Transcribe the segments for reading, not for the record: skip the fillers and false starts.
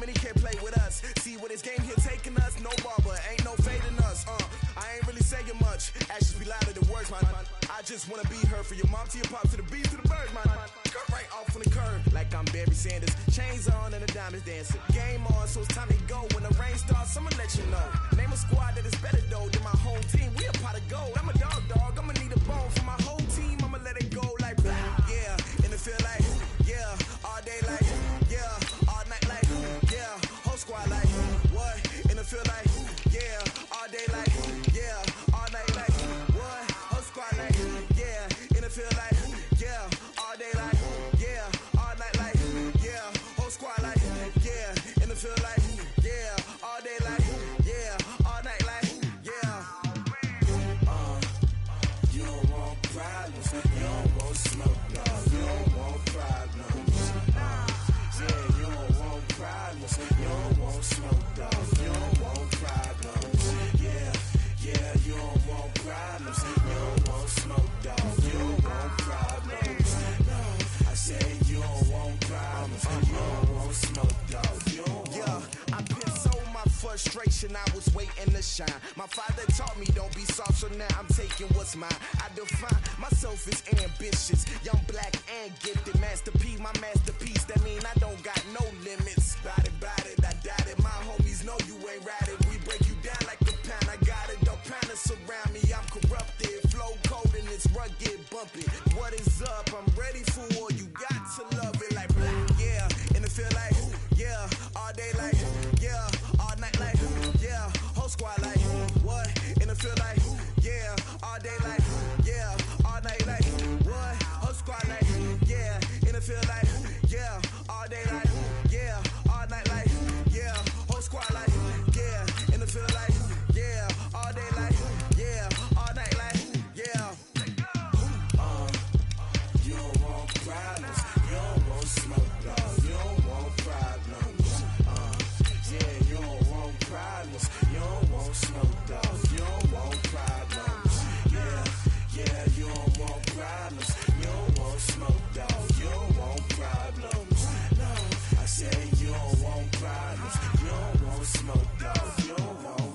he can't play with us. See where this game here taking us, no barber, ain't no fading us. I ain't really saying much, actions be louder than words, man. I just wanna be heard, for your mom to your pop to the beat to the birds, man. Cut right off on the curb, like I'm Barry Sanders. Chains on and the diamonds dancing. Game on, so it's time to go. When the rain starts, I'ma let you know. Name a squad that is better though than my home team. We a pot of gold. I'm a dog, I'ma need a bone for my whole team. I'ma let it go like blah, yeah. And it feel like, yeah, all day like, yeah, all night like, yeah, whole squad like, what? And it feel like, yeah, all day like, yeah, all night like, what? Whole squad like, yeah, and it feel like, yeah, all day like, yeah, all night like, yeah, whole squad like, yeah, and it feel like, yeah, all day like, yeah, all night like, yeah. You don't want problems, you don't want smoke, no, you don't want problems. Yeah, you don't want problems, you don't want smoke, dog, you don't want problems. Yeah, you don't want problems, you don't want smoke, dog, you don't want problems. No, I said you don't want problems, you don't want smoke, dog, you don't want. Yeah, I've been so my frustration, I was waiting to shine. My father taught me don't be soft, so now I'm taking what's mine. I define myself as ambitious, young, black, and gifted. Master P, my masterpiece, that mean I don't got no limits. Bout it, I doubt it. My homies know you ain't ratted. We break you down like a pound. I got it, don't panic surround me. I'm corrupted, flow cold and it's rugged, bumpy. What is up? I'm ready for war. You got to love it like blah, yeah. And it feel like, yeah, all day like, yeah, all night like, yeah, whole squad like, what? And it feel like, yeah, all day like, yeah, all night like, what? Whole squad like, yeah, and it feel like, yeah, all day like, yeah, all night like, yeah, whole squad like, yeah, and it feel like, yeah, all day like, yeah, all night like, yeah. You don't want problems, you don't want smoke, dog, you don't want problems. Yeah, you don't want problems, you don't want smoke, dog, you don't want problems. Yeah, you don't want problems, you don't want smoke, dog, you don't want problems. No, I said you don't want problems, you don't want smoke, dog, you don't want.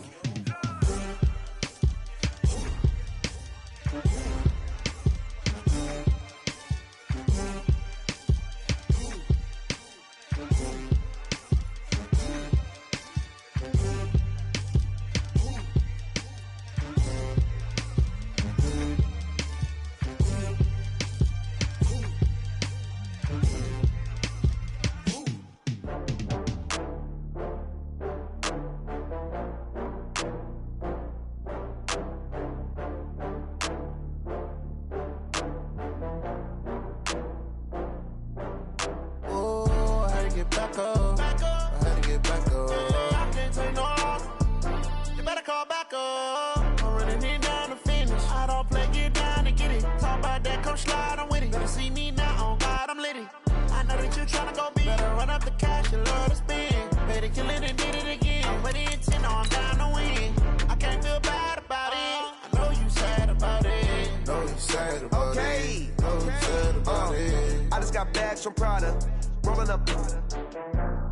From Prada, rolling up.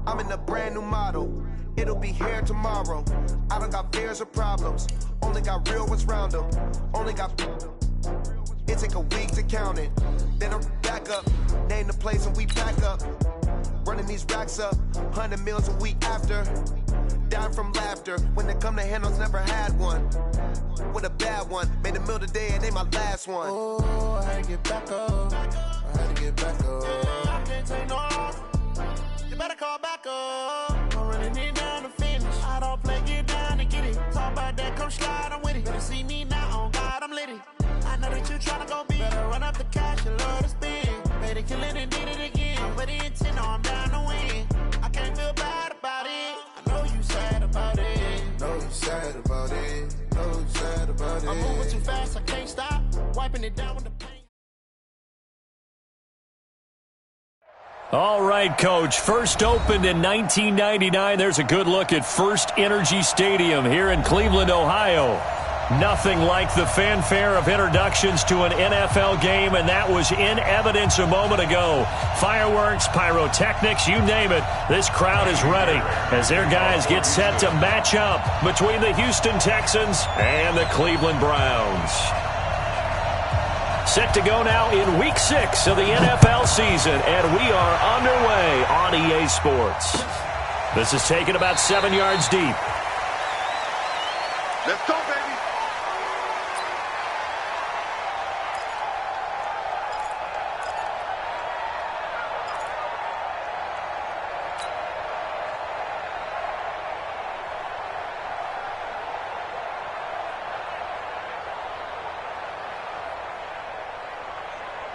I'm in a brand new model. It'll be here tomorrow. I don't got fears or problems. Only got real ones round them. Only got. It take a week to count it. Then I'm back up. Name the place and we back up. Running these racks up. 100 meals a week after. Dying from laughter. When it come to handles, never had one. With a bad one. Made a meal today and they my last one. Oh, I had to get back up. I had to get back up. I can't take no loss. You better call back up. I'm running it down to finish. I don't play, get down and get it. Talk about that, come slide, I'm with it. Better see me now, on God, I'm litty. I know that you tryna go big. Better run up the cash, you love to spend. Better kill it and did it again. I'm with the intent, no, I'm down to win. I can't feel bad about it. I know you sad about it. Know you sad about it. Know you sad about it. I'm moving too fast, I can't stop. Wiping it down with the paint. All right, Coach. First opened in 1999. There's a good look at First Energy Stadium here in Cleveland, Ohio. Nothing like the fanfare of introductions to an NFL game, and that was in evidence a moment ago. Fireworks, pyrotechnics, you name it. This crowd is ready as their guys get set to match up between the Houston Texans and the Cleveland Browns. Set to go now in Week 6 of the NFL season, and we are underway on EA Sports. This is taken about 7 yards deep. Let's go, baby.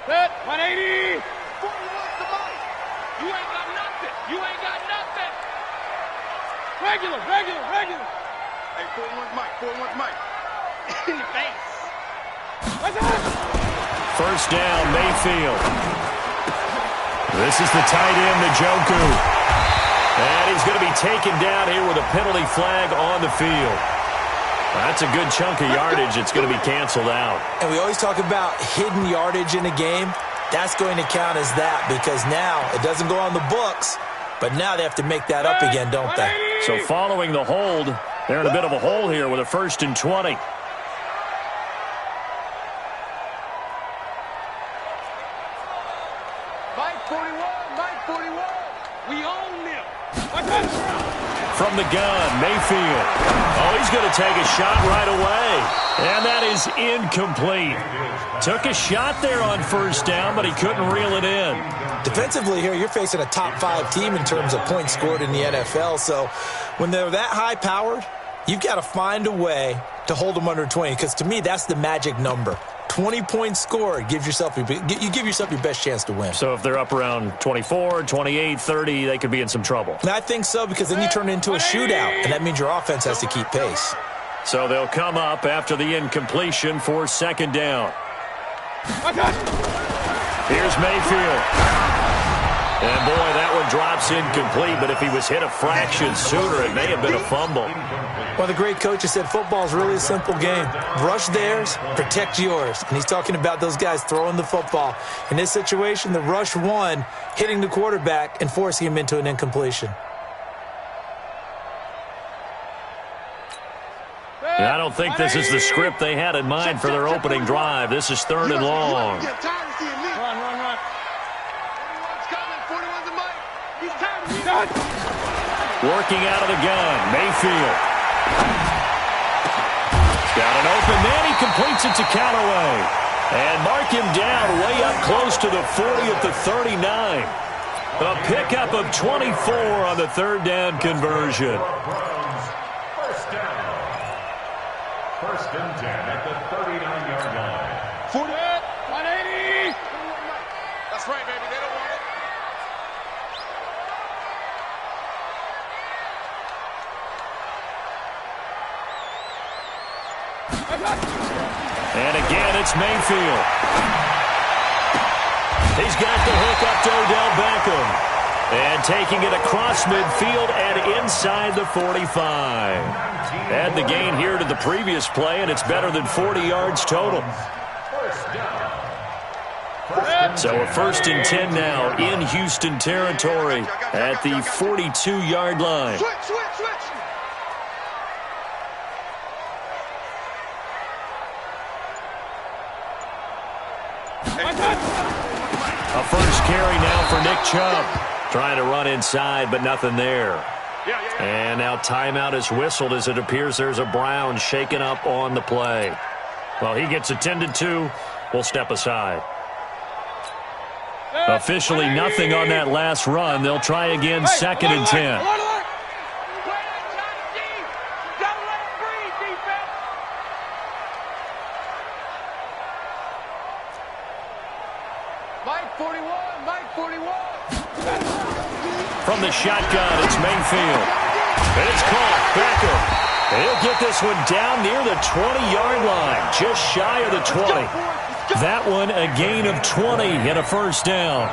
Set, 180. 41 to Mike. You ain't got nothing. You ain't got nothing. Regular. Hey, 41's Mike. In the face. First down, Mayfield. This is the tight end, Njoku. And he's going to be taken down here with a penalty flag on the field. That's a good chunk of yardage. It's going to be canceled out. And we always talk about hidden yardage in a game. That's going to count as that because now it doesn't go on the books, but now they have to make that up again, don't they? So following the hold, they're in a bit of a hole here with a 1st and 20. Mike 41. We own them. From the gun, Mayfield. Oh, he's going to take a shot right away. And that is incomplete. Took a shot there on first down, but he couldn't reel it in. Defensively here, you're facing a top 5 team in terms of points scored in the NFL. So when they're that high-powered, you've got to find a way to hold them under 20. Because to me, that's the magic number. 20 points scored, you give yourself your best chance to win. So if they're up around 24, 28, 30, they could be in some trouble. And I think so because then you turn it into a shootout, and that means your offense has to keep pace. So they'll come up after the incompletion for 2nd down. Here's Mayfield. And, boy, that one drops incomplete, but if he was hit a fraction sooner, it may have been a fumble. Well, the great coach has said football is really a simple game. Rush theirs, protect yours. And he's talking about those guys throwing the football. In this situation, the rush won, hitting the quarterback and forcing him into an incompletion. And I don't think this is the script they had in mind for their opening drive. This is 3rd and long. Run. 41's coming. 41's a Mike. He's tired. Working out of the gun, Mayfield. He's got an open man. He completes it to Callaway. And mark him down way up close to the 40 at the 39. A pickup of 24 on the 3rd down conversion. First and 10 at the 39-yard line. 180. That's right, baby. They don't want it. And again, it's Mayfield. He's got the hook up to Odell Beckham. And taking it across midfield and inside the 45. Add the gain here to the previous play, and it's better than 40 yards total. So a 1st and 10 now in Houston territory at the 42-yard line. Switch. A first carry now for Nick Chubb. Trying to run inside, but nothing there. And now timeout is whistled as it appears there's a Brown shaken up on the play. Well, he gets attended to. We'll step aside. Officially nothing on that last run. They'll try again 2nd and 10. From the shotgun, it's Mayfield. And it's caught. Beckham. He'll get this one down near the 20-yard line, just shy of the 20. That one a gain of 20 and a first down.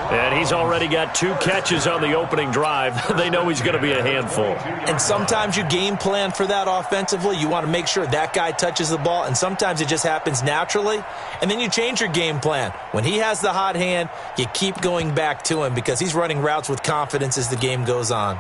And he's already got 2 catches on the opening drive. They know he's going to be a handful. And sometimes you game plan for that offensively. You want to make sure that guy touches the ball, and sometimes it just happens naturally. And then you change your game plan. When he has the hot hand, you keep going back to him because he's running routes with confidence as the game goes on.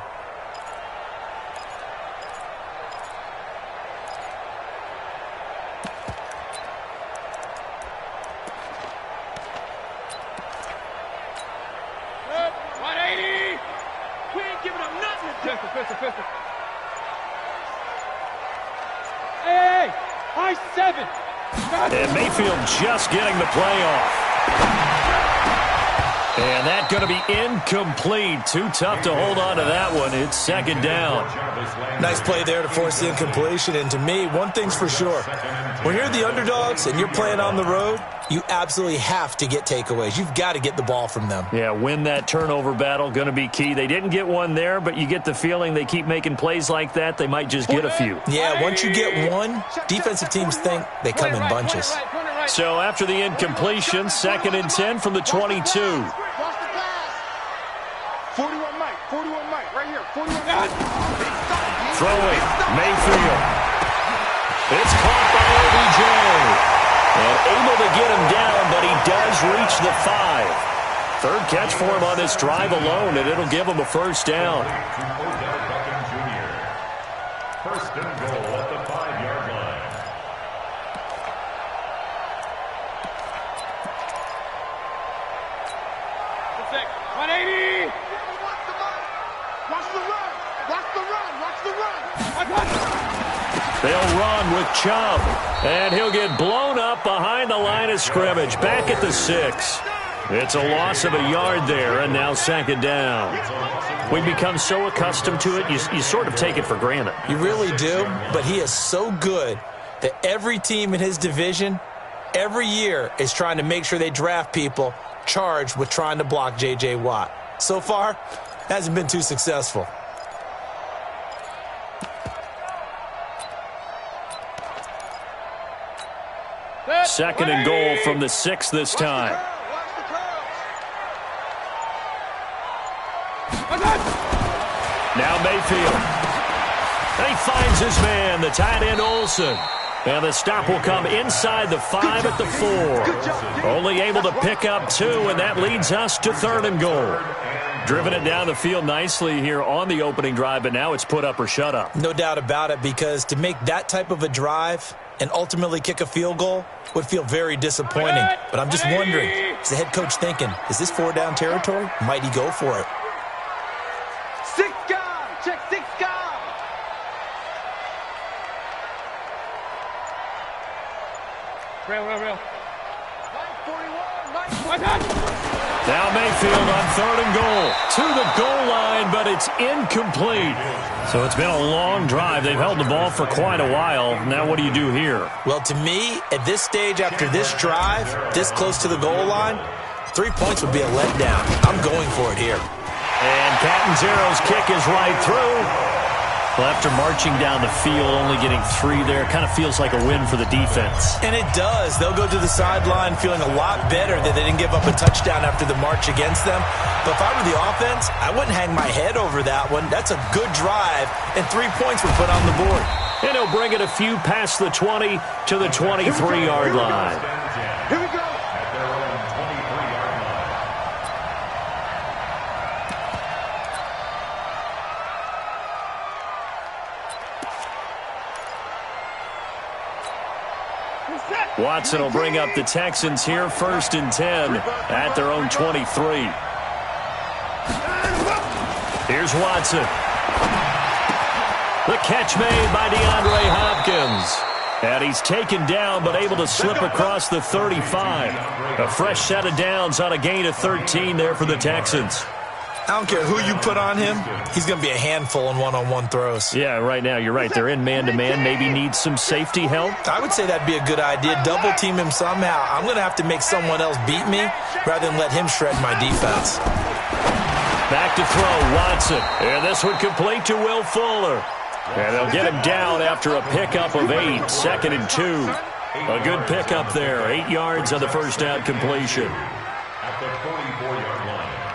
And Mayfield just getting the play off. And that's going to be incomplete. Too tough to hold on to that one. It's 2nd down. Nice play there to force the incompletion. And to me, one thing's for sure. When you're the underdogs and you're playing on the road, you absolutely have to get takeaways. You've got to get the ball from them. Yeah, win that turnover battle, going to be key. They didn't get one there, but you get the feeling they keep making plays like that, they might just get a few. Yeah, once you get one, defensive teams think they come in bunches. So after the incompletion, 2nd and 10 from the 22. 41 Mike, 41 Mike, right here, 41 Mike. Throwing, Mayfield. It's caught by OBJ. And able to get him down, but he does reach the 5. 3rd catch for him on this drive alone, and it'll give him a 1st down. First and goal at the 5-yard line. That's it. 180. Watch the run. Watch the run. Watch the run. They'll run with Chubb, and he'll get blown up behind the line of scrimmage, back at the 6. It's a loss of a yard there, and now 2nd down. We become so accustomed to it, you sort of take it for granted. You really do, but he is so good that every team in his division, every year, is trying to make sure they draft people charged with trying to block J.J. Watt. So far, hasn't been too successful. Second and goal from the 6 this time. Now Mayfield. And he finds his man, the tight end Olsen. And the stop will come inside the 5 at the 4. Only able to pick up 2, and that leads us to 3rd and goal. Driven it down the field nicely here on the opening drive, but now it's put up or shut up. No doubt about it, because to make that type of a drive and ultimately kick a field goal would feel very disappointing. But I'm just wondering, is the head coach thinking, is this 4-down territory? Might he go for it? 6 gone. Check 6 gone. Real. 41. Now Mayfield on 3rd and goal. To the goal line, but it's incomplete. So it's been a long drive. They've held the ball for quite a while. Now what do you do here? Well, to me, at this stage, after this drive, this close to the goal line, 3 points would be a letdown. I'm going for it here. And Catanzaro's kick is right through. Well, after marching down the field, only getting 3 there, kind of feels like a win for the defense. And it does. They'll go to the sideline feeling a lot better that they didn't give up a touchdown after the march against them. But if I were the offense, I wouldn't hang my head over that one. That's a good drive, and 3 points were put on the board. And he'll bring it a few past the 20 to the 23-yard line. Here we go. At their own 23-yard line. Watson will bring up the Texans here, 1st and 10 at their own 23. Here's Watson. The catch made by DeAndre Hopkins. And he's taken down, but able to slip across the 35. A fresh set of downs on a gain of 13 there for the Texans. I don't care who you put on him, he's going to be a handful in one-on-one throws. Yeah, right now, you're right. They're in man-to-man. Maybe need some safety help. I would say that'd be a good idea. Double-team him somehow. I'm going to have to make someone else beat me rather than let him shred my defense. Back to throw, Watson. And this one complete to Will Fuller. And they'll get him down after a pickup of 8, 2nd and 2. A good pickup there, 8 yards on the first down completion. At the 44-yard line.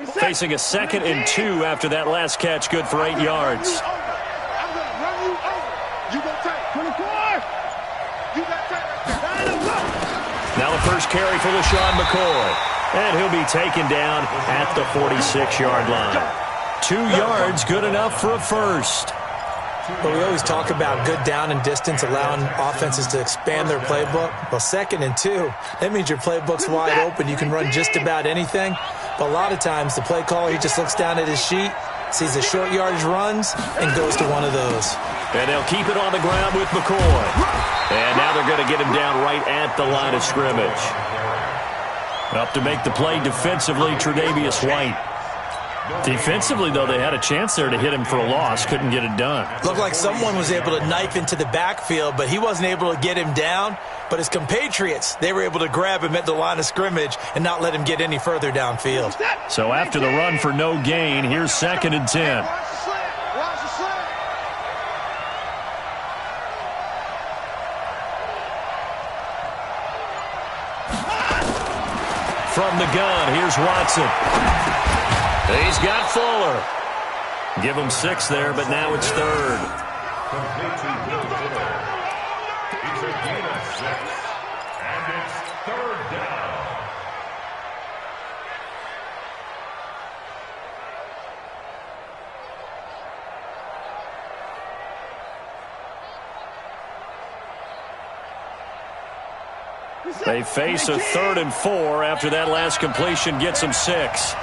Facing a 2nd and 2 after that last catch, good for 8 yards. I'm going to run you over. You go take 24. You got take. Now the first carry for LaShawn McCoy. And he'll be taken down at the 46-yard line. 2 yards, good enough for a first. But we always talk about good down and distance, allowing offenses to expand their playbook. Well, 2nd and 2, that means your playbook's wide open. You can run just about anything. But a lot of times, the play caller, he just looks down at his sheet, sees the short yardage runs, and goes to one of those. And they'll keep it on the ground with McCoy. And now they're going to get him down right at the line of scrimmage. Up to make the play defensively, Tre'Davious White. Defensively, though, they had a chance there to hit him for a loss. Couldn't get it done. Looked like someone was able to knife into the backfield, but he wasn't able to get him down. But his compatriots, they were able to grab him at the line of scrimmage and not let him get any further downfield. So after the run for no gain, here's 2nd and 10. From the gun, here's Watson. He's got Fuller. Give him 6 there, but now it's 3rd. Complete to Will Fuller. It's a gain of 6, and it's 3rd down. They face a 3rd and 4 after that last completion gets them 6.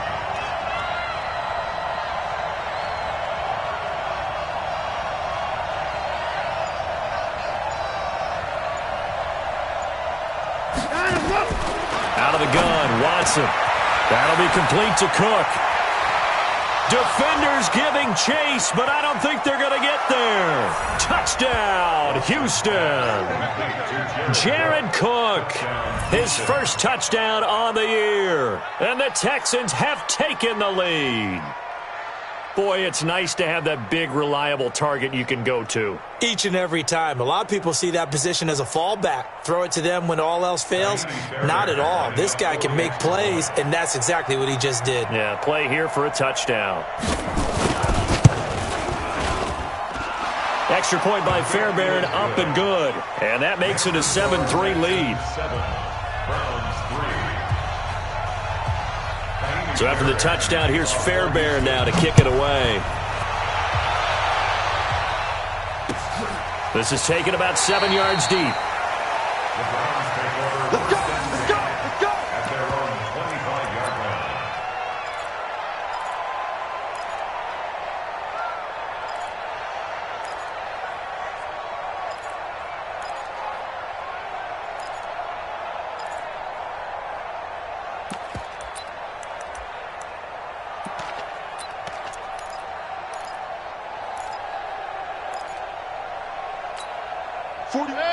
Out of the gun, Watson. That'll be complete to Cook. Defenders giving chase, but I don't think they're going to get there. Touchdown, Houston. Jared Cook, his first touchdown on the year. And the Texans have taken the lead. Boy, it's nice to have that big, reliable target you can go to. Each and every time. A lot of people see that position as a fallback. Throw it to them when all else fails. Not at all. This guy can make plays, and that's exactly what he just did. Yeah, play here for a touchdown. Extra point by Fairbairn, up and good. And that makes it a 7-3 lead. So after the touchdown, here's Fairbairn now to kick it away. This is taken about 7 yards deep. Let's go, let's go, let's go. At their own 25-yard line.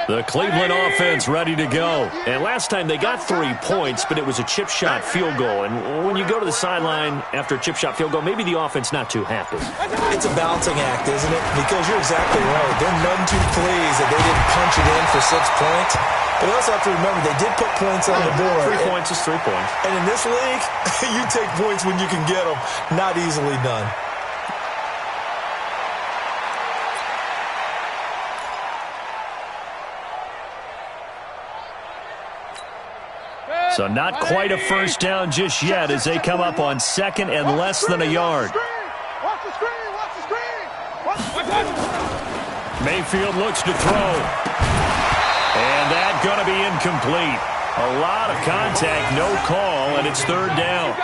The Cleveland offense ready to go. And last time they got 3 points, but it was a chip shot field goal. And when you go to the sideline after a chip shot field goal, maybe the offense not too happy. It's a balancing act, isn't it? Because you're exactly right. They're none too pleased that they didn't punch it in for 6 points. But you also have to remember they did put points on the board. 3 points is 3 points. And in this league, you take points when you can get them. Not easily done. So not quite a first down just yet as they come up on 2nd and less than a yard. Watch the screen, watch the screen. Mayfield looks to throw. And that's going to be incomplete. A lot of contact, no call, and it's 3rd down.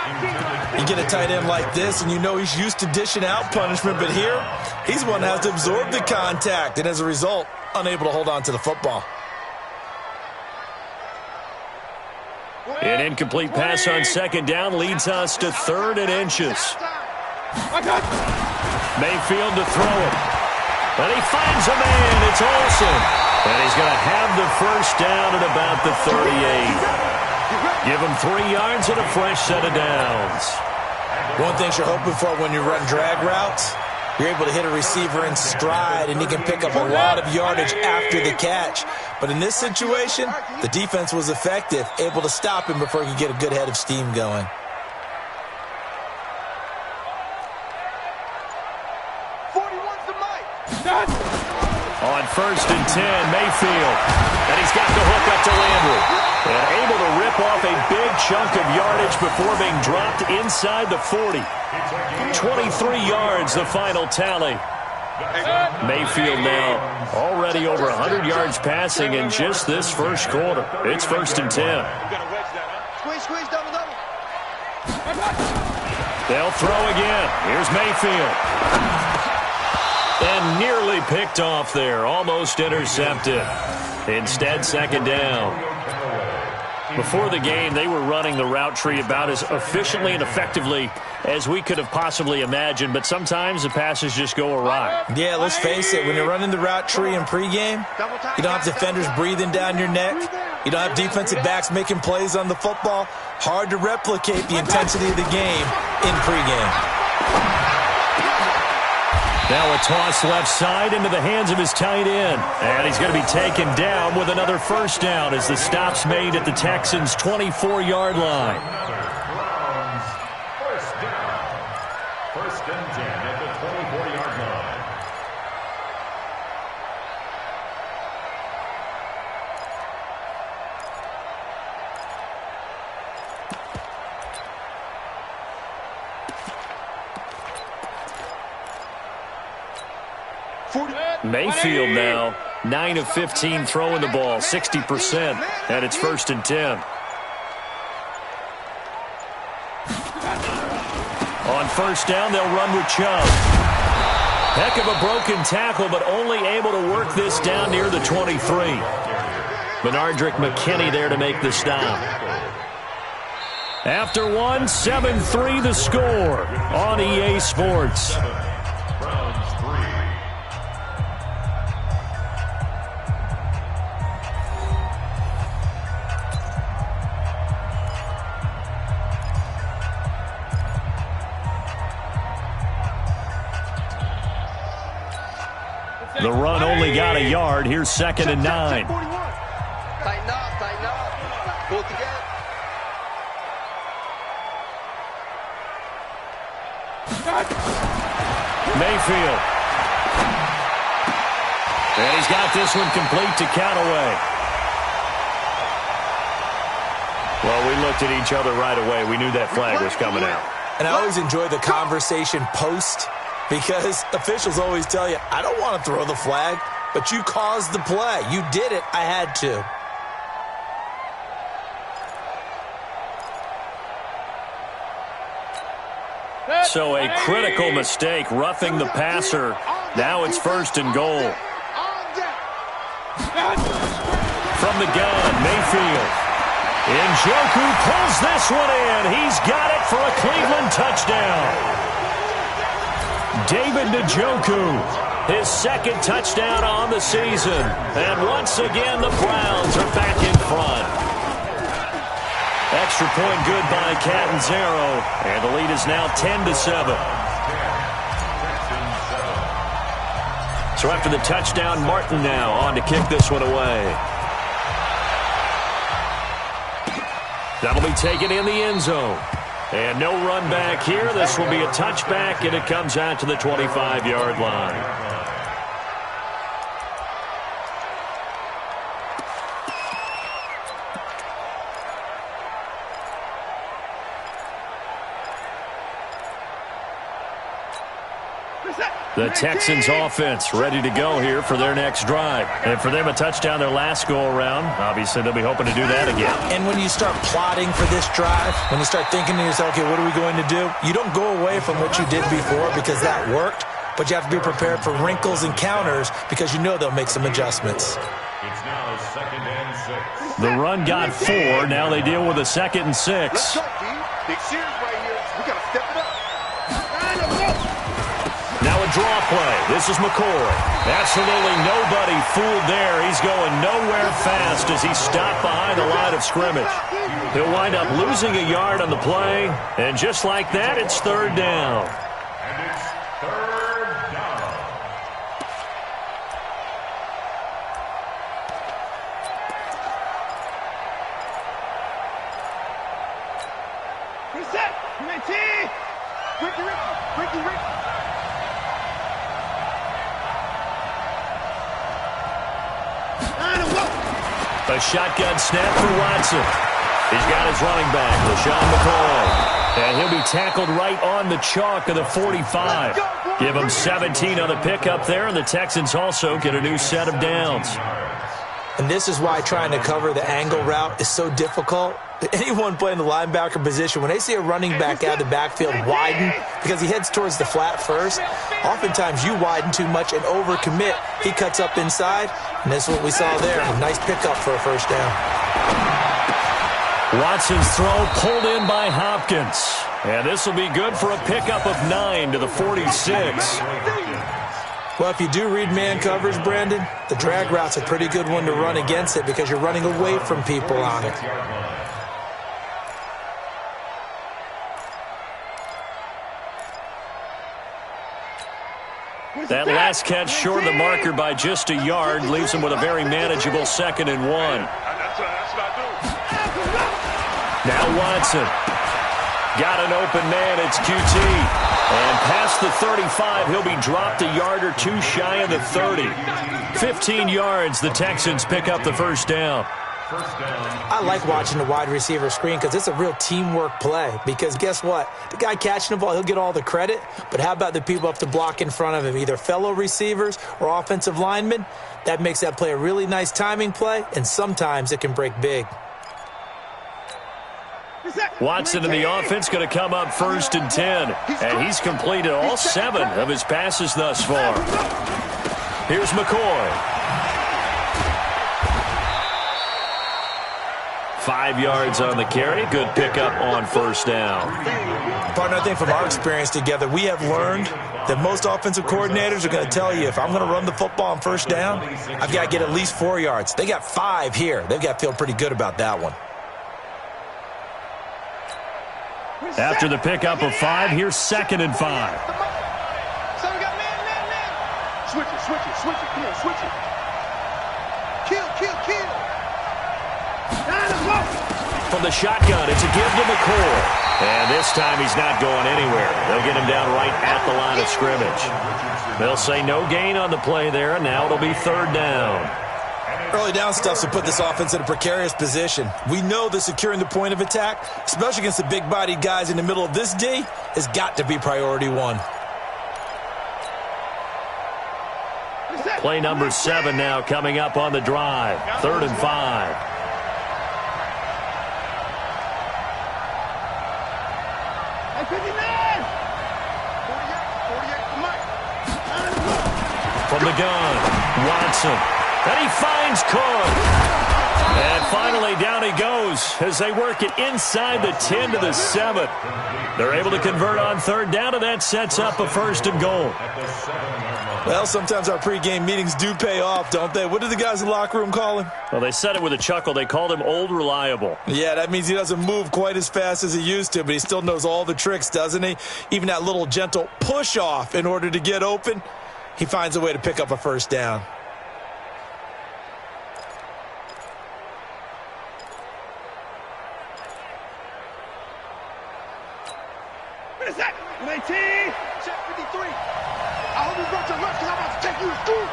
You get a tight end like this, and you know he's used to dishing out punishment, but here, he's one that has to absorb the contact, and as a result, unable to hold on to the football. An incomplete pass on 2nd down leads us to 3rd and inches. Mayfield to throw it. And he finds a man. It's Olsen. And he's going to have the first down at about the 38. Give him 3 yards and a fresh set of downs. One thing you're hoping for when you run drag routes, you're able to hit a receiver in stride, and he can pick up a lot of yardage after the catch. But in this situation, the defense was effective, able to stop him before he could get a good head of steam going. On 1st and 10, Mayfield. And he's got the hook up to Landry. And able to rip off a big chunk of yardage before being dropped inside the 40. 23 yards, the final tally. Mayfield now already over 100 yards passing in just this first quarter. It's 1st and 10. Squeeze, double. They'll throw again. Here's Mayfield. And nearly picked off there. Almost intercepted. Instead, 2nd down. Before the game, they were running the route tree about as efficiently and effectively as we could have possibly imagined, but sometimes the passes just go awry. Yeah, let's face it. When you're running the route tree in pregame, you don't have defenders breathing down your neck. You don't have defensive backs making plays on the football. Hard to replicate the intensity of the game in pregame. Now a toss left side into the hands of his tight end. And he's going to be taken down with another 1st down as the stop's made at the Texans' 24-yard line. First down. 1st and 10 at the 24-yard line. Mayfield now, 9 of 15 throwing the ball, 60%, and it's 1st and 10. On 1st down, they'll run with Chubb. Heck of a broken tackle, but only able to work this down near the 23. Benardrick McKinney there to make the stop. After one, 7-3 the score on EA Sports. The run only got a yard. Here's 2nd and 9. Tighten up. Pull it together. Mayfield. And he's got this one complete to Callaway. Well, we looked at each other right away. We knew that flag was coming out. And I always enjoy the conversation post, because officials always tell you, I don't want to throw the flag, but you caused the play. You did it. I had to. So a critical mistake, roughing the passer. Now it's 1st and goal. From the gun, Mayfield. Njoku pulls this one in. He's got it for a Cleveland touchdown. David Njoku, his 2nd touchdown on the season. And once again, the Browns are back in front. Extra point good by Catanzaro. And the lead is now 10-7. So after the touchdown, Martin now on to kick this one away. That'll be taken in the end zone. And no run back here. This will be a touchback, and it comes out to the 25-yard line. The Texans offense ready to go here for their next drive. And for them, a touchdown their last go-around. Obviously, they'll be hoping to do that again. And when you start plotting for this drive, when you start thinking to yourself, okay, what are we going to do? You don't go away from what you did before because that worked, but you have to be prepared for wrinkles and counters because you know they'll make some adjustments. It's now 2nd and 6. The run got 4. Now they deal with a 2nd and 6. Let's go, D. Big series right here. We got to step it up. Now a draw play. This is McCoy. Absolutely nobody fooled there. He's going nowhere fast as he's stopped behind the line of scrimmage. He'll wind up losing a yard on the play. And just like that, it's 3rd down. And it's 3rd down. Reset. Ricky. A shotgun snap for Watson. He's got his running back, LaShawn McCoy. And he'll be tackled right on the chalk of the 45. Give him 17 on the pickup there, and the Texans also get a new set of downs. And this is why trying to cover the angle route is so difficult. Anyone playing the linebacker position, when they see a running back out of the backfield widen because he heads towards the flat first, oftentimes you widen too much and overcommit. He cuts up inside, and that's what we saw there. A nice pickup for a first down. Watson's throw pulled in by Hopkins. And this will be good for a pickup of 9 to the 46. Well, if you do read man coverage, Brandon, the drag route's a pretty good one to run against it because you're running away from people on it. That last catch short of the marker by just a yard leaves him with a very manageable 2nd and 1. Now Watson. Got an open man. It's QT. And past the 35, he'll be dropped a yard or two shy of the 30. 15 yards, the Texans pick up the first down. I like watching the wide receiver screen because it's a real teamwork play. Because guess what? The guy catching the ball, he'll get all the credit. But how about the people up to block in front of him, either fellow receivers or offensive linemen? That makes that play a really nice timing play, and sometimes it can break big. Watson in the offense going to come up 1st and 10. And he's completed all 7 of his passes thus far. Here's McCoy. 5 yards on the carry. Good pickup on first down. Partner, I think from our experience together, we have learned that most offensive coordinators are going to tell you, if I'm going to run the football on first down, I've got to get at least 4 yards. They got 5 here. They've got to feel pretty good about that one. After the pickup of 5, here's 2nd and 5. So we got man. Switch it. Come on, switch it. Kill. From the shotgun, it's a give to McCoy. And this time he's not going anywhere. They'll get him down right at the line of scrimmage. They'll say no gain on the play there, and now it'll be 3rd down. Early down stuff to put this offense in a precarious position. We know that securing the point of attack, especially against the big-bodied guys in the middle of this D, has got to be priority 1. Play number 7 now coming up on the drive. 3rd and 5. From the gun, Watson. And he finds Cook. And finally down he goes as they work it inside the 10 to the 7. They're able to convert on 3rd down, and that sets up a 1st and goal. Well, sometimes our pregame meetings do pay off, don't they? What did the guys in the locker room call him? Well, they said it with a chuckle. They called him Old Reliable. Yeah, that means he doesn't move quite as fast as he used to, but he still knows all the tricks, doesn't he? Even that little gentle push-off in order to get open, he finds a way to pick up a 1st down. What is that? 19, check 53. I hope you brought your lunch because I'm about to take you to school.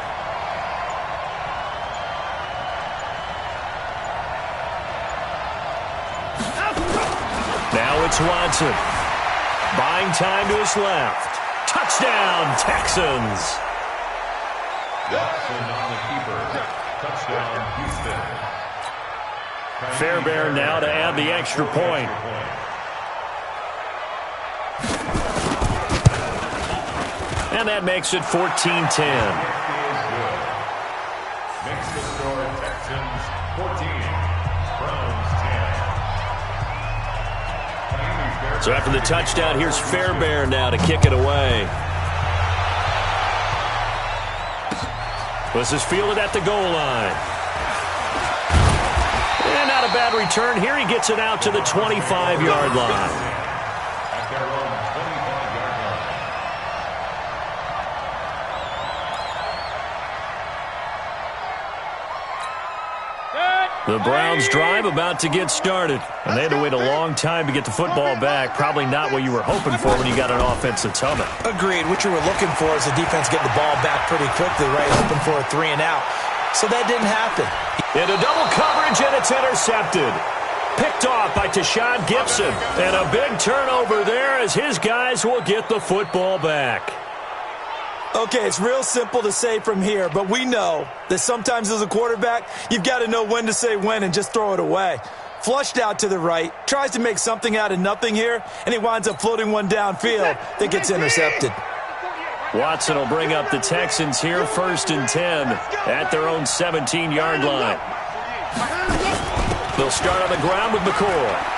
Now it's Watson. Buying time to his left. Touchdown, Texans. Watson on the keeper. Touchdown, Houston. Fairbairn now to add the extra point. And that makes it 14-10. Makes the score Texans 14, Browns 10. So after the touchdown, here's Fairbairn now to kick it away. This is fielded at the goal line. And not a bad return here. He gets it out to the 25-yard line. At their own 25-yard line. The Browns drive about to get started. And they had to wait a long time to get the football back. Probably not what you were hoping for when you got an offense that's humming. Agreed. What you were looking for is the defense getting the ball back pretty quickly, right? Hoping for a 3 and out. so that didn't happen. Into double coverage, and it's intercepted. Picked off by Tashawn Gibson. And a big turnover there as his guys will get the football back. Okay, it's real simple to say from here, but we know that sometimes as a quarterback, you've got to know when to say when and just throw it away. Flushed out to the right, tries to make something out of nothing here, and he winds up floating one downfield that gets intercepted. Watson will bring up the Texans here, 1st and 10 at their own 17-yard line. They'll start on the ground with McCoy.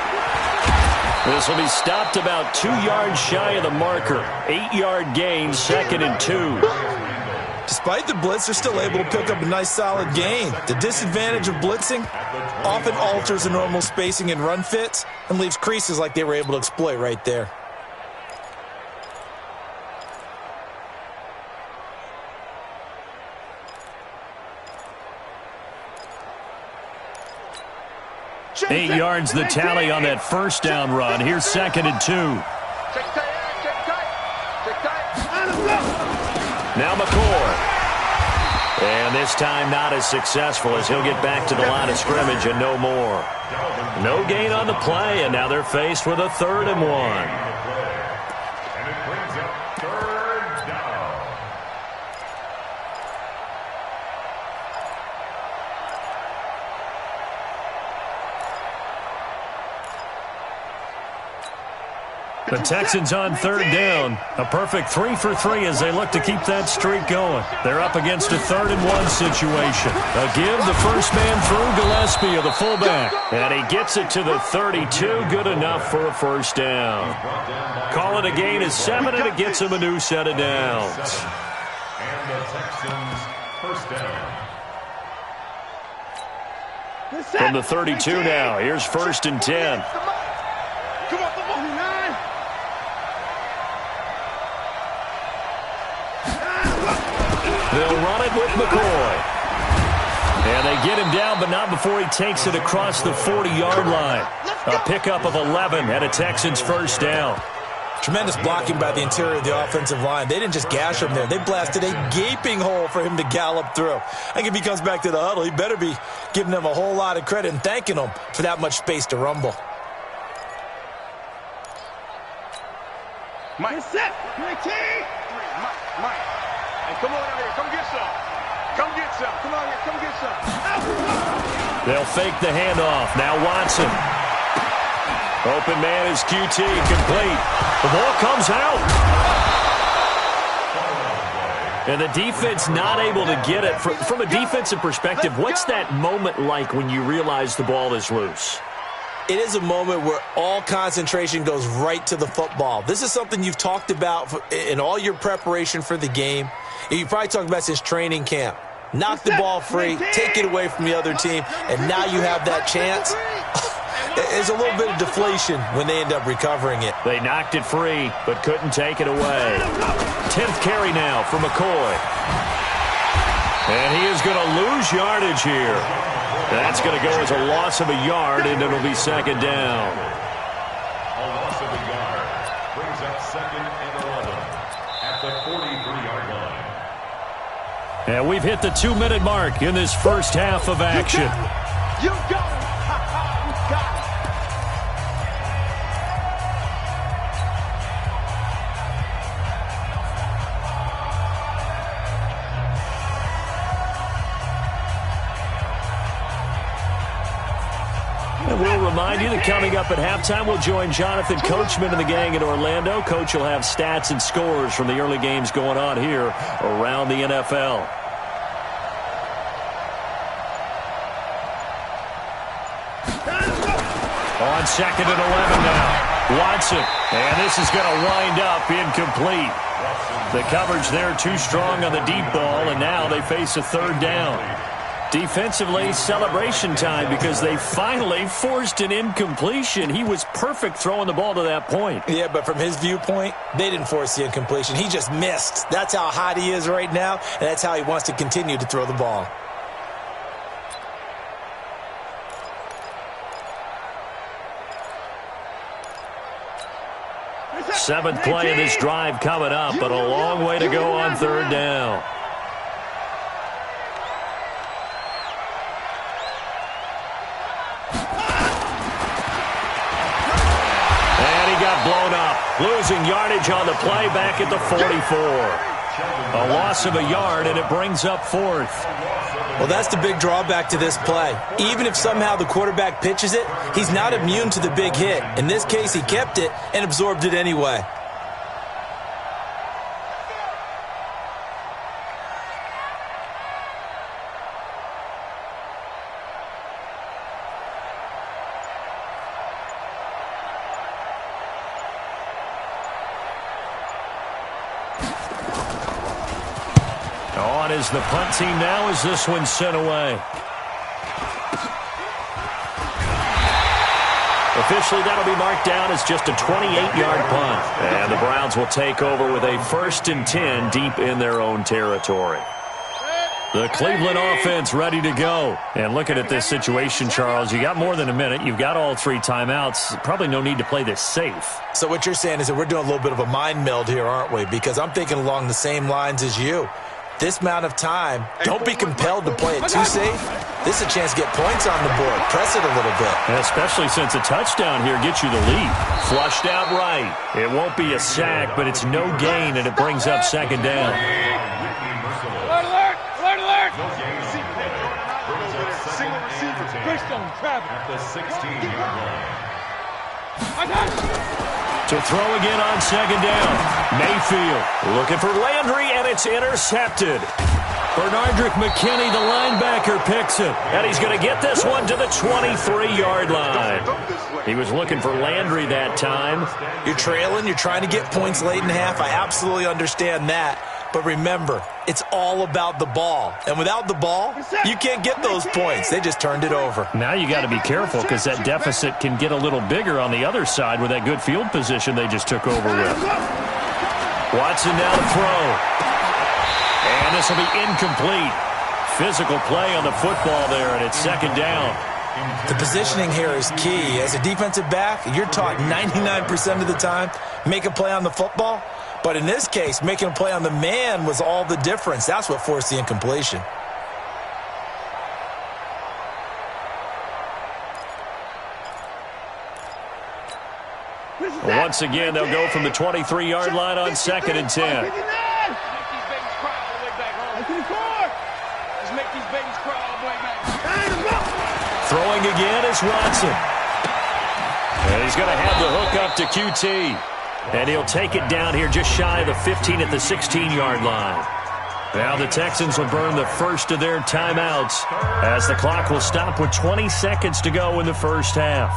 This will be stopped about 2 yards shy of the marker. 8-yard gain, 2nd and 2. Despite the blitz, they're still able to pick up a nice solid gain. The disadvantage of blitzing often alters the normal spacing and run fits and leaves creases like they were able to exploit right there. Eight yards the tally on that first down run. Here's 2nd and 2. Now McCoy. And this time not as successful as he'll get back to the line of scrimmage and no more. No gain on the play, and now they're faced with a 3rd and 1. And it brings up 3rd down. The Texans on 3rd down. A perfect 3 for 3 as they look to keep that streak going. They're up against a 3rd and 1 situation. A give, the first man through, Gillespie of the fullback. And he gets it to the 32. Good enough for a first down. Call it a gain of 7, and it gets him a new set of downs. And the Texans first down. From the 32 now, here's 1st and 10. They'll run it with McCoy. And they get him down, but not before he takes it across the 40-yard line. A pickup of 11 and a Texans first down. Tremendous blocking by the interior of the offensive line. They didn't just gash him there. They blasted a gaping hole for him to gallop through. I think if he comes back to the huddle, he better be giving them a whole lot of credit and thanking them for that much space to rumble. Mike, set. Mike. Hey, come on out here. Come get some. Come get some. Come on here. Come get some. They'll fake the handoff. Now Watson. Open man is QT. Complete. The ball comes out. And the defense not able to get it. From a defensive perspective, what's that moment like when you realize the ball is loose? It is a moment where all concentration goes right to the football. This is something you've talked about in all your preparation for the game. You probably talked about since training camp. Knock the ball free, take it away from the other team, and now you have that chance. There's a little bit of deflation when they end up recovering it. They knocked it free, but couldn't take it away. 10th carry now for McCoy. And he is going to lose yardage here. That's going to go as a loss of a yard, and it'll be 2nd down. A loss of a yard brings up 2nd and 11 at the 43-yard line. And we've hit the 2-minute mark in this first half of action. You got it. You got it. And we'll remind you that coming up at halftime, we'll join Jonathan Coachman and the gang in Orlando. Coach will have stats and scores from the early games going on here around the NFL. On 2nd and 11 now. Watson. And this is going to wind up incomplete. The coverage there too strong on the deep ball, and now they face a 3rd down. Defensively, celebration time because they finally forced an incompletion. He was perfect throwing the ball to that point. Yeah, but from his viewpoint, they didn't force the incompletion. He just missed. That's how hot he is right now, and that's how he wants to continue to throw the ball. Seventh play of this drive coming up, but a long way to go on 3rd down. got blown up. Losing yardage on the play back at the 44. A loss of a yard, and it brings up 4th. Well, that's the big drawback to this play. Even if somehow the quarterback pitches it, he's not immune to the big hit. In this case, he kept it and absorbed it anyway. On is the punt team now as this one's sent away. Officially, that'll be marked down as just a 28-yard punt. And the Browns will take over with a 1st and 10 deep in their own territory. The Cleveland offense ready to go. And looking at this situation, Charles, you got more than a minute. You've got all 3 timeouts. Probably no need to play this safe. So what you're saying is that we're doing a little bit of a mind meld here, aren't we? Because I'm thinking along the same lines as you. This amount of time, don't be compelled to play it too safe. This is a chance to get points on the board. Press it a little bit. And especially since a touchdown here gets you the lead. Flushed out right. It won't be a sack, but it's no gain, and it brings up 2nd down. Alert! Alert! Alert! Single receiver. Christian, Travis. At the 16-yard line. To throw again on 2nd down. Mayfield looking for Landry, and it's intercepted. Bernardrick McKinney, the linebacker, picks it. And he's going to get this one to the 23-yard line. He was looking for Landry that time. You're trailing. You're trying to get points late in half. I absolutely understand that. But remember, it's all about the ball. And without the ball, you can't get those points. They just turned it over. Now you got to be careful because that deficit can get a little bigger on the other side with that good field position they just took over with. Watson now to throw. And this will be incomplete. Physical play on the football there, and it's 2nd down. The positioning here is key. As a defensive back, you're taught 99% of the time, make a play on the football. But in this case, making a play on the man was all the difference. That's what forced the incompletion. Once again, they'll go from the 23-yard line on 2nd and 10. Throwing again is Watson. And he's going to have the hook up to QT. And he'll take it down here just shy of the 15 at the 16-yard line. Now the Texans will burn the first of their timeouts as the clock will stop with 20 seconds to go in the first half.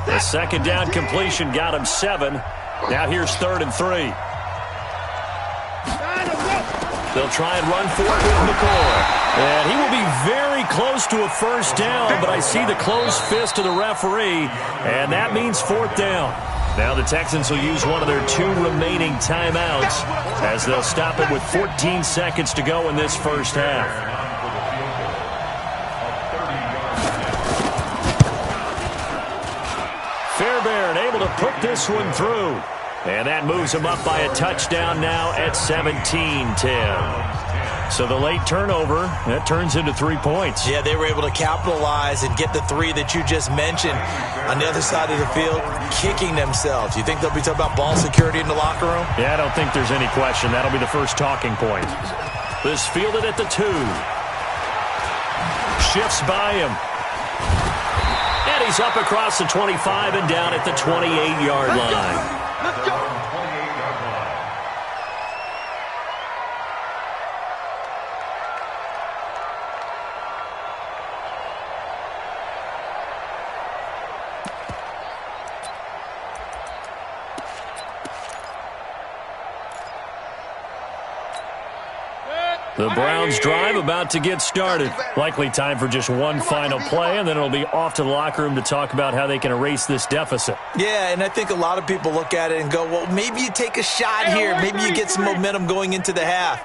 The 2nd down completion got him 7. Now here's 3rd and 3. They'll try and run for it with McCoy. And he will be very close to a 1st down, but I see the closed fist of the referee, and that means 4th down. Now the Texans will use one of their 2 remaining timeouts as they'll stop it with 14 seconds to go in this first half. Fairbairn able to put this one through. And that moves him up by a touchdown now at 17-10. So the late turnover, that turns into 3 points. Yeah, they were able to capitalize and get the 3 that you just mentioned. On the other side of the field, kicking themselves. You think they'll be talking about ball security in the locker room? Yeah, I don't think there's any question. That'll be the first talking point. This fielded at the 2. Shifts by him. And he's up across the 25 and down at the 28-yard line. Let's go. The Browns drive about to get started. Likely time for just one final play, and then it'll be off to the locker room to talk about how they can erase this deficit. Yeah, and I think a lot of people look at it and go, well, maybe you take a shot here. Maybe you get some momentum going into the half.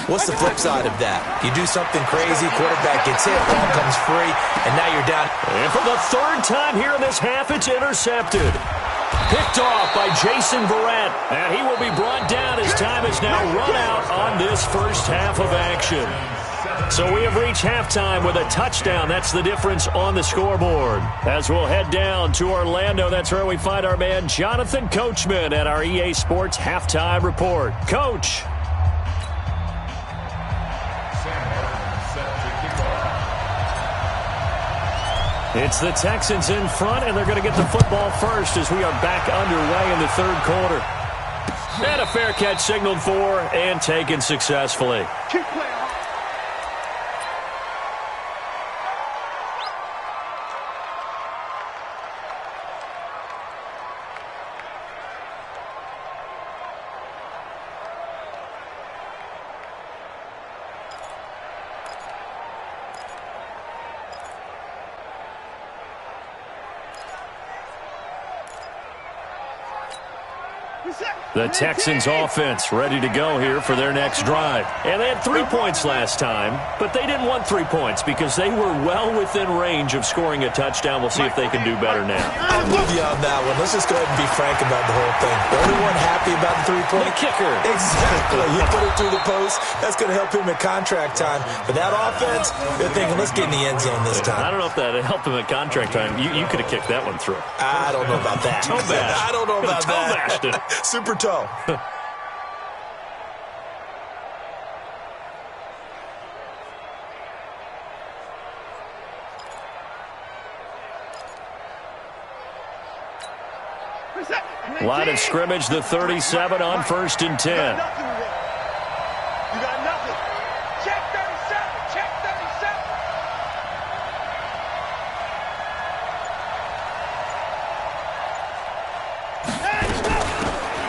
What's the flip side of that? You do something crazy, quarterback gets hit, ball comes free, and now you're down. And for the 3rd time here in this half, it's intercepted. Picked off by Jason Verrett. And he will be brought down as time is now run out on this first half of action. So we have reached halftime with a touchdown. That's the difference on the scoreboard. As we'll head down to Orlando, that's where we find our man Jonathan Coachman at our EA Sports Halftime Report. Coach. It's the Texans in front, and they're going to get the football first as we are back underway in the third quarter. And a fair catch signaled for and taken successfully. Keep playing. The Texans offense ready to go here for their next drive. And they had 3 points last time, but they didn't want 3 points because they were well within range of scoring a touchdown. We'll see if they can do better now. I'm with you on that one. Let's just go ahead and be frank about the whole thing. The only one happy about the 3-point? The kicker. Exactly. He put it through the post. That's going to help him at contract time. But that offense, they're thinking, let's get in the end zone this time. I don't know if that helped him at contract time. You could have kicked that one through. I don't know about that. Toe bash. I don't know about Toe bashed it. Super toe. Line of scrimmage, the 37 on 1st and 10. You got nothing. Check 37. Check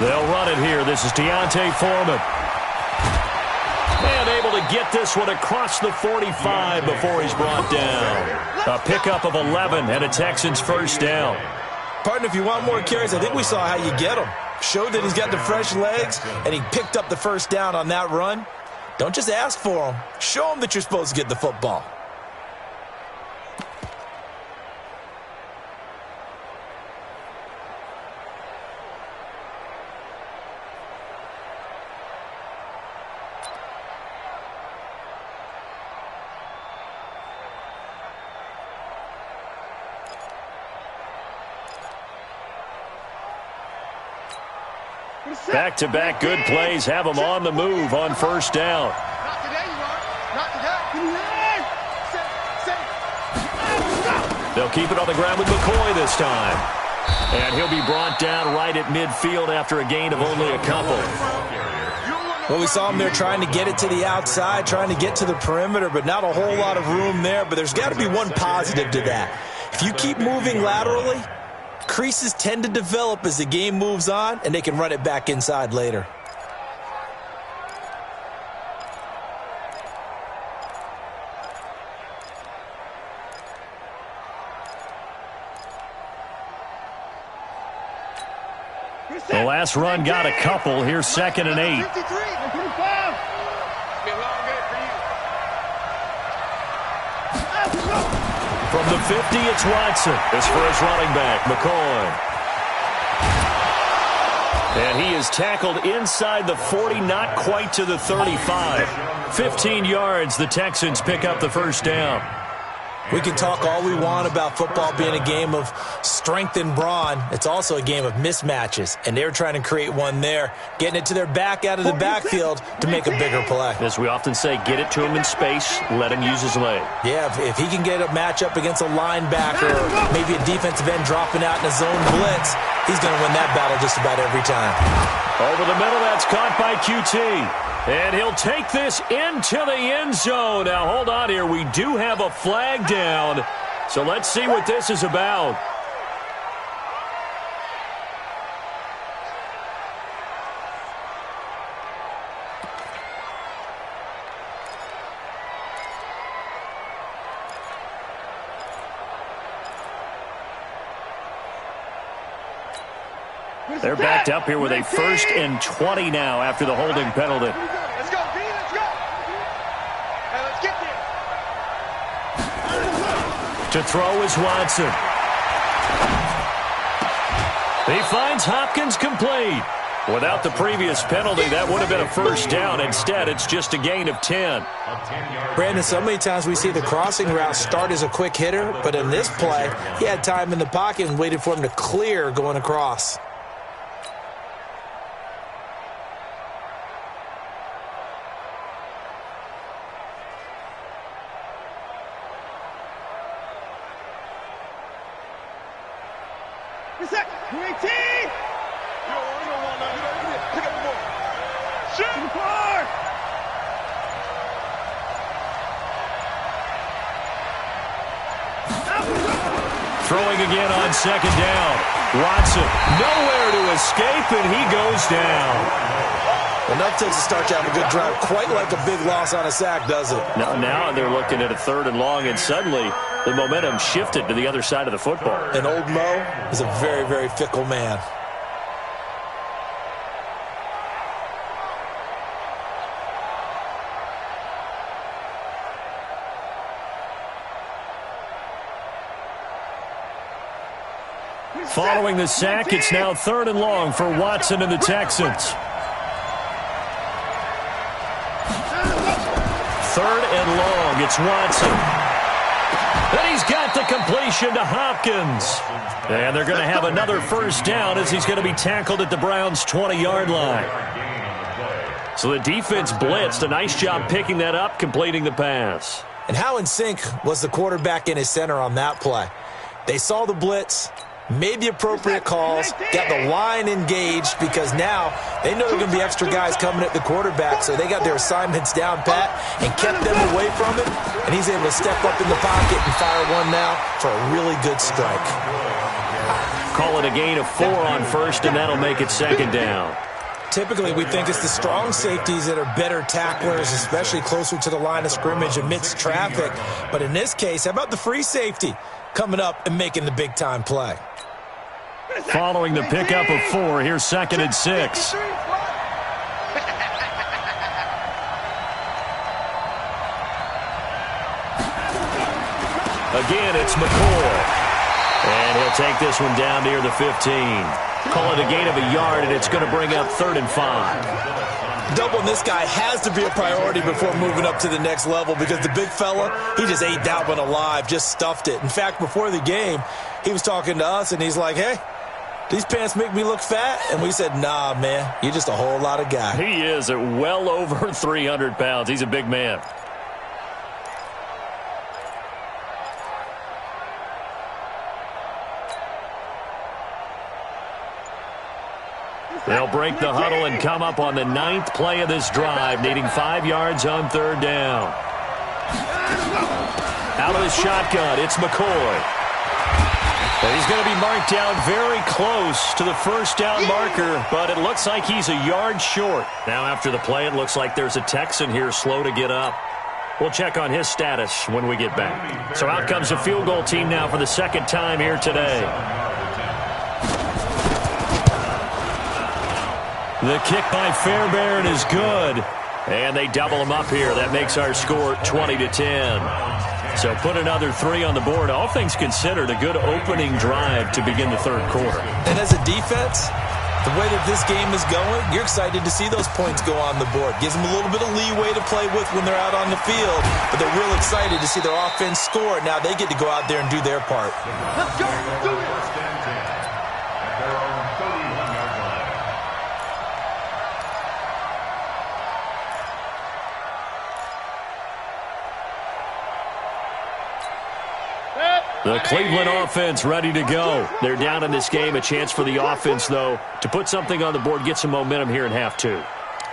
37. They'll run it here. This is Deontay Foreman. And able to get this one across the 45 before he's brought down. A pickup of 11 and a Texans first down. Partner, if you want more carries, I think we saw how you get them. Showed that he's got the fresh legs, and he picked up the first down on that run. Don't just ask for him. Show him that you're supposed to get the football. Back-to-back good plays have them on the move on first down. Not today, you are. Not today. They'll keep it on the ground with McCoy this time. And he'll be brought down right at midfield after a gain of only a couple. Well, we saw him there trying to get it to the outside, trying to get to the perimeter, but not a whole lot of room there. But there's got to be one positive to that. If you keep moving laterally, creases tend to develop as the game moves on, and they can run it back inside later. The last run got a couple. Here's 2nd and 8. 53. 25. Be a long day for you. From the 50, it's Watson. His first running back, McCoy. And he is tackled inside the 40, not quite to the 35. 15 yards, the Texans pick up the first down. We can talk all we want about football being a game of strength and brawn. It's also a game of mismatches, and they're trying to create one there, getting it to their back out of the backfield to make a bigger play. As we often say, get it to him in space, let him use his leg. Yeah, if he can get a matchup against a linebacker or maybe a defensive end dropping out in a zone blitz, he's going to win that battle just about every time. Over the middle, that's caught by QT. And he'll take this into the end zone. Now, hold on here. We do have a flag down. So let's see what this is about. They're backed up here with a 1st and 20 now after the holding penalty. Let's go, B. Let's go. Hey, let's get there. To throw is Watson. He finds Hopkins complete. Without the previous penalty, that would have been a first down. Instead, it's just a gain of 10. Brandon, so many times we see the crossing route start as a quick hitter, but in this play, he had time in the pocket and waited for him to clear going across. Throwing again on second down. Watson nowhere to escape, and he goes down. Enough takes to start to have a good drive. Quite like a big loss on a sack, does it? Now they're looking at a 3rd and long, and suddenly the momentum shifted to the other side of the football. And old Mo is a very, very fickle man. Following the sack, it's now 3rd and long for Watson and the Texans. 3rd and long, it's Watson. And he's got the completion to Hopkins. And they're going to have another first down as he's going to be tackled at the Browns' 20-yard line. So the defense blitzed. A nice job picking that up, completing the pass. And how in sync was the quarterback and his center on that play? They saw the blitz, made the appropriate calls, got the line engaged because now they know there are going to be extra guys coming at the quarterback, so they got their assignments down pat and kept them away from it, and he's able to step up in the pocket and fire one now for a really good strike. Call it a gain of 4 on first, and that'll make it 2nd down. Typically, we think it's the strong safeties that are better tacklers, especially closer to the line of scrimmage amidst traffic. But in this case, how about the free safety coming up and making the big-time play? Following the pickup of 4, here's 2nd and 6. Again, it's McCoy. And he'll take this one down near the 15. Call it a gain of a yard, and it's going to bring up 3rd and 5. Doubling this guy has to be a priority before moving up to the next level because the big fella, he just ate that one alive, just stuffed it. In fact, before the game, he was talking to us, and he's like, hey, these pants make me look fat? And we said, nah, man, you're just a whole lot of guy. He is at well over 300 pounds. He's a big man. They'll break the huddle and come up on the 9th play of this drive, needing 5 yards on 3rd down. Out of his shotgun, it's McCoy. And he's going to be marked down very close to the first down marker, but it looks like he's a yard short. Now after the play, it looks like there's a Texan here slow to get up. We'll check on his status when we get back. So out comes the field goal team now for the 2nd time here today. The kick by Fairbairn is good. And they double him up here. That makes our score 20-10. So put another 3 on the board. All things considered, a good opening drive to begin the 3rd quarter. And as a defense, the way that this game is going, you're excited to see those points go on the board. Gives them a little bit of leeway to play with when they're out on the field. But they're real excited to see their offense score. Now they get to go out there and do their part. Let's go. Do it. The Cleveland offense ready to go. They're down in this game. A chance for the offense, though, to put something on the board, get some momentum here in half 2.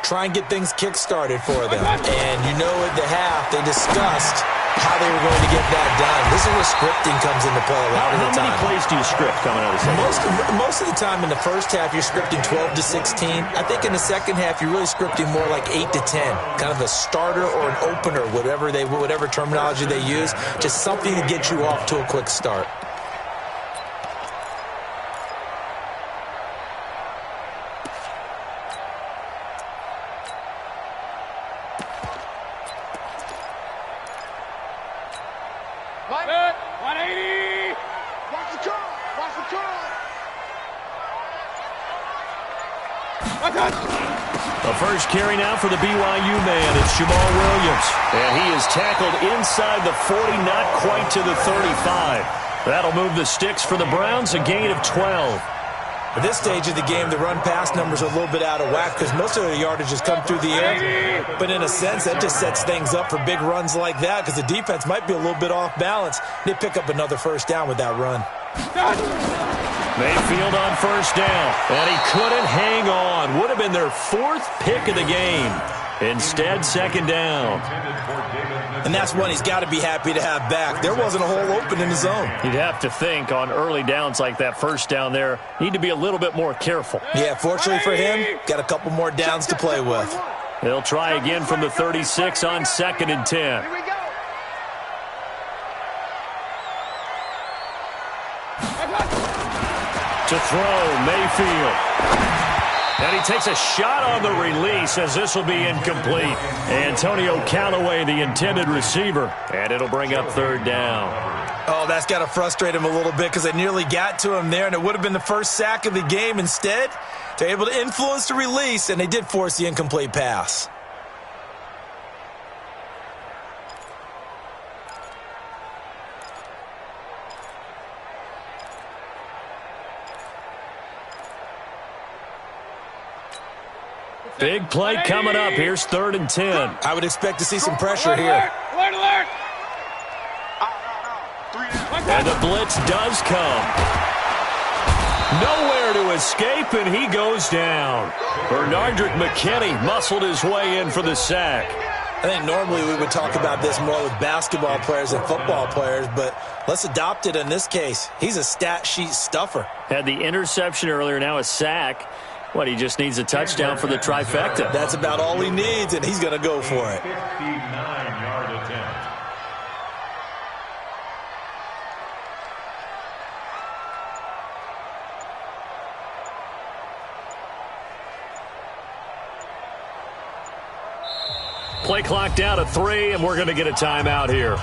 Try and get things kick-started for them. And you know at the half, they discussed how they were going to get that done. This is where scripting comes into play a lot of the time. How many plays do you script coming out of the second? Most of the time in the first half, you're scripting 12 to 16. I think in the second half, you're really scripting more like 8 to 10. Kind of a starter or an opener, whatever terminology they use. Just something to get you off to a quick start. The first carry now for the BYU man. It's Jamal Williams. And he is tackled inside the 40, not quite to the 35. That'll move the sticks for the Browns, a gain of 12. At this stage of the game, the run-pass numbers are a little bit out of whack because most of their yardage has come through the air. But in a sense, that just sets things up for big runs like that because the defense might be a little bit off balance. They pick up another first down with that run. Mayfield on first down, and he couldn't hang on. Would have been their 4th pick of the game. Instead, second down. And that's one he's got to be happy to have back. There wasn't a hole open in the zone. You'd have to think on early downs like that first down there, need to be a little bit more careful. Yeah, fortunately for him, got a couple more downs to play with. They'll try again from the 36 on 2nd and 10. Here we go. To throw, Mayfield. And he takes a shot on the release as this will be incomplete. Antonio Callaway, the intended receiver. And it'll bring up 3rd down. Oh, that's got to frustrate him a little bit because they nearly got to him there, and it would have been the first sack of the game. Instead, they're able to influence the release, and they did force the incomplete pass. Big play coming up. Here's 3rd and 10. I would expect to see some pressure here. Alert, alert. And the blitz does come. Nowhere to escape, and he goes down. Bernardrick McKinney muscled his way in for the sack. I think normally we would talk about this more with basketball players and football players, but let's adopt it in this case. He's a stat sheet stuffer. Had the interception earlier, now a sack. What, he just needs a touchdown for the trifecta. That's about all he needs, and he's going to go for it. 59-yard attempt. Play clock down to 3, and we're going to get a timeout here.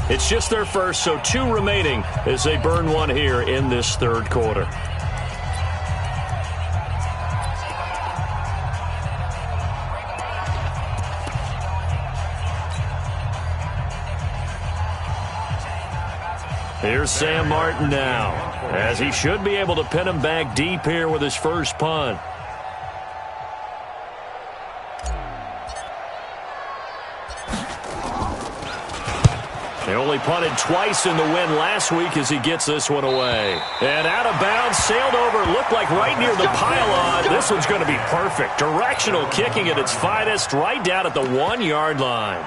It's just their first, so 2 remaining as they burn one here in this 3rd quarter. Here's Sam Martin now, as he should be able to pin him back deep here with his first punt. They only punted twice in the win last week as he gets this one away. And out of bounds, sailed over, looked like right near the pylon. This one's going to be perfect. Directional kicking at its finest, right down at the 1-yard line.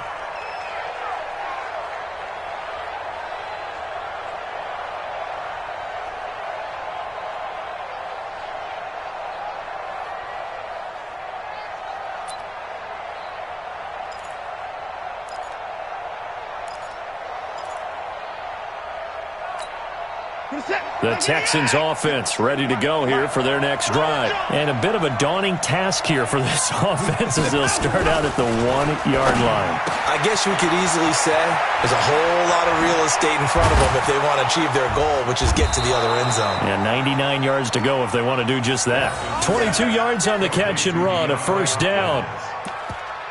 The Texans offense ready to go here for their next drive. And a bit of a daunting task here for this offense as they'll start out at the 1-yard line. I guess we could easily say there's a whole lot of real estate in front of them if they want to achieve their goal, which is get to the other end zone. Yeah, 99 yards to go if they want to do just that. 22 yards on the catch and run, a first down.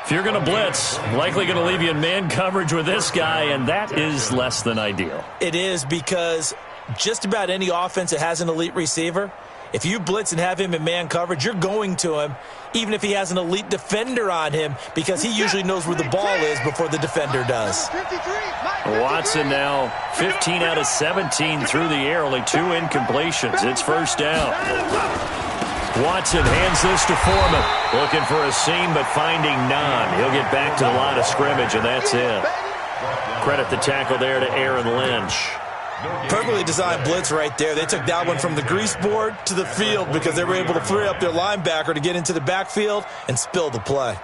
If you're going to blitz, likely going to leave you in man coverage with this guy, and that is less than ideal. It is because just about any offense that has an elite receiver, if you blitz and have him in man coverage, you're going to him, even if he has an elite defender on him, because he usually knows where the ball is before the defender does. Watson now 15 out of 17 through the air, only 2 incompletions. It's first down. Watson hands this to Foreman. Looking for a seam, but finding none. He'll get back to the line of scrimmage, and that's it. Credit the tackle there to Aaron Lynch. Perfectly designed blitz right there. They took that one from the grease board to the field because they were able to free up their linebacker to get into the backfield and spill the play.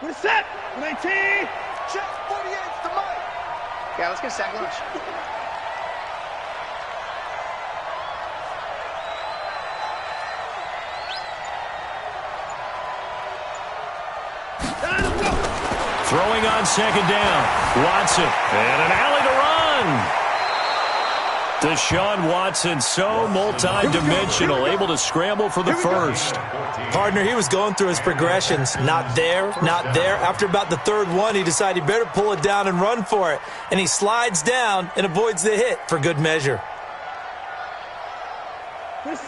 We're set. 19. Check 48's the mic. Yeah, let's get a sack lunch. Throwing on second down. Watson. And an alley to run. Deshaun Watson, so multi-dimensional, able to scramble for the first. Partner, he was going through his progressions. Not there, not there. After about the third one, he decided he better pull it down and run for it. And he slides down and avoids the hit for good measure.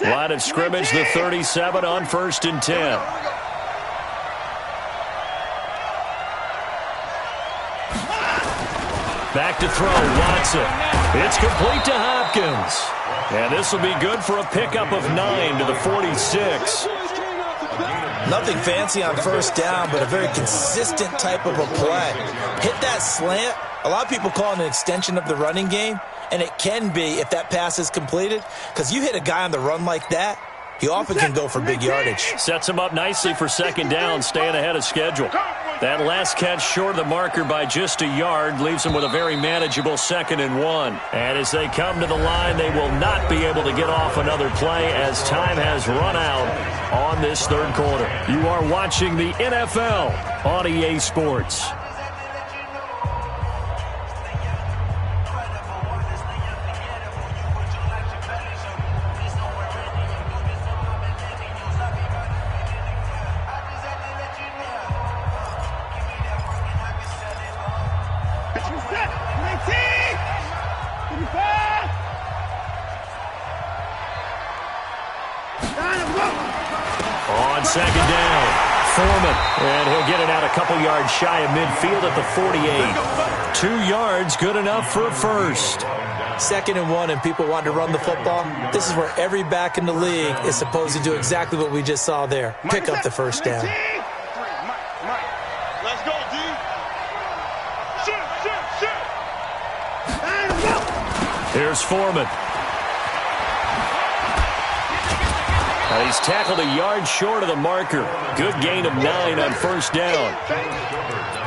Line of scrimmage, the 37 on 1st and 10. Back to throw, Watson. It's complete to Hopkins. And this will be good for a pickup of 9 to the 46. Nothing fancy on first down, but a very consistent type of a play. Hit that slant. A lot of people call it an extension of the running game, and it can be if that pass is completed, because you hit a guy on the run like that, he often can go for big yardage. Sets him up nicely for second down, staying ahead of schedule. That last catch short of the marker by just a yard leaves him with a very manageable 2nd and 1. And as they come to the line, they will not be able to get off another play as time has run out on this third quarter. You are watching the NFL on EA Sports. On second down, Foreman, and he'll get it out a couple yards shy of midfield at the 48. 2 yards, good enough for a first. 2nd and 1, and people want to run the football. This is where every back in the league is supposed to do exactly what we just saw there. Pick up the first down. Let's go, D. Shoot. Here's Foreman. He's tackled a yard short of the marker. Good gain of 9 on first down.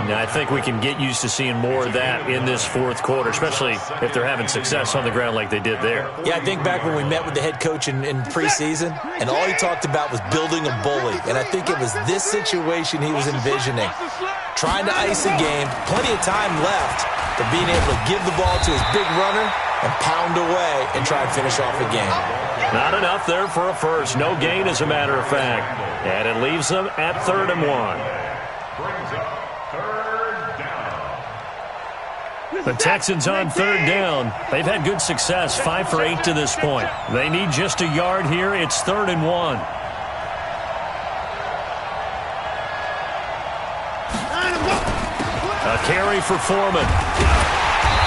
Now, I think we can get used to seeing more of that in this fourth quarter, especially if they're having success on the ground like they did there. Yeah, I think back when we met with the head coach in preseason, and all he talked about was building a bully. And I think it was this situation he was envisioning. Trying to ice a game, plenty of time left, but being able to give the ball to his big runner and pound away and try and finish off a game. Not enough there for a first. No gain, as a matter of fact. And it leaves them at 3rd and 1. Brings up 3rd down. The Texans on 3rd down. They've had good success, 5 for 8 to this point. They need just a yard here. It's 3rd and 1. A carry for Foreman.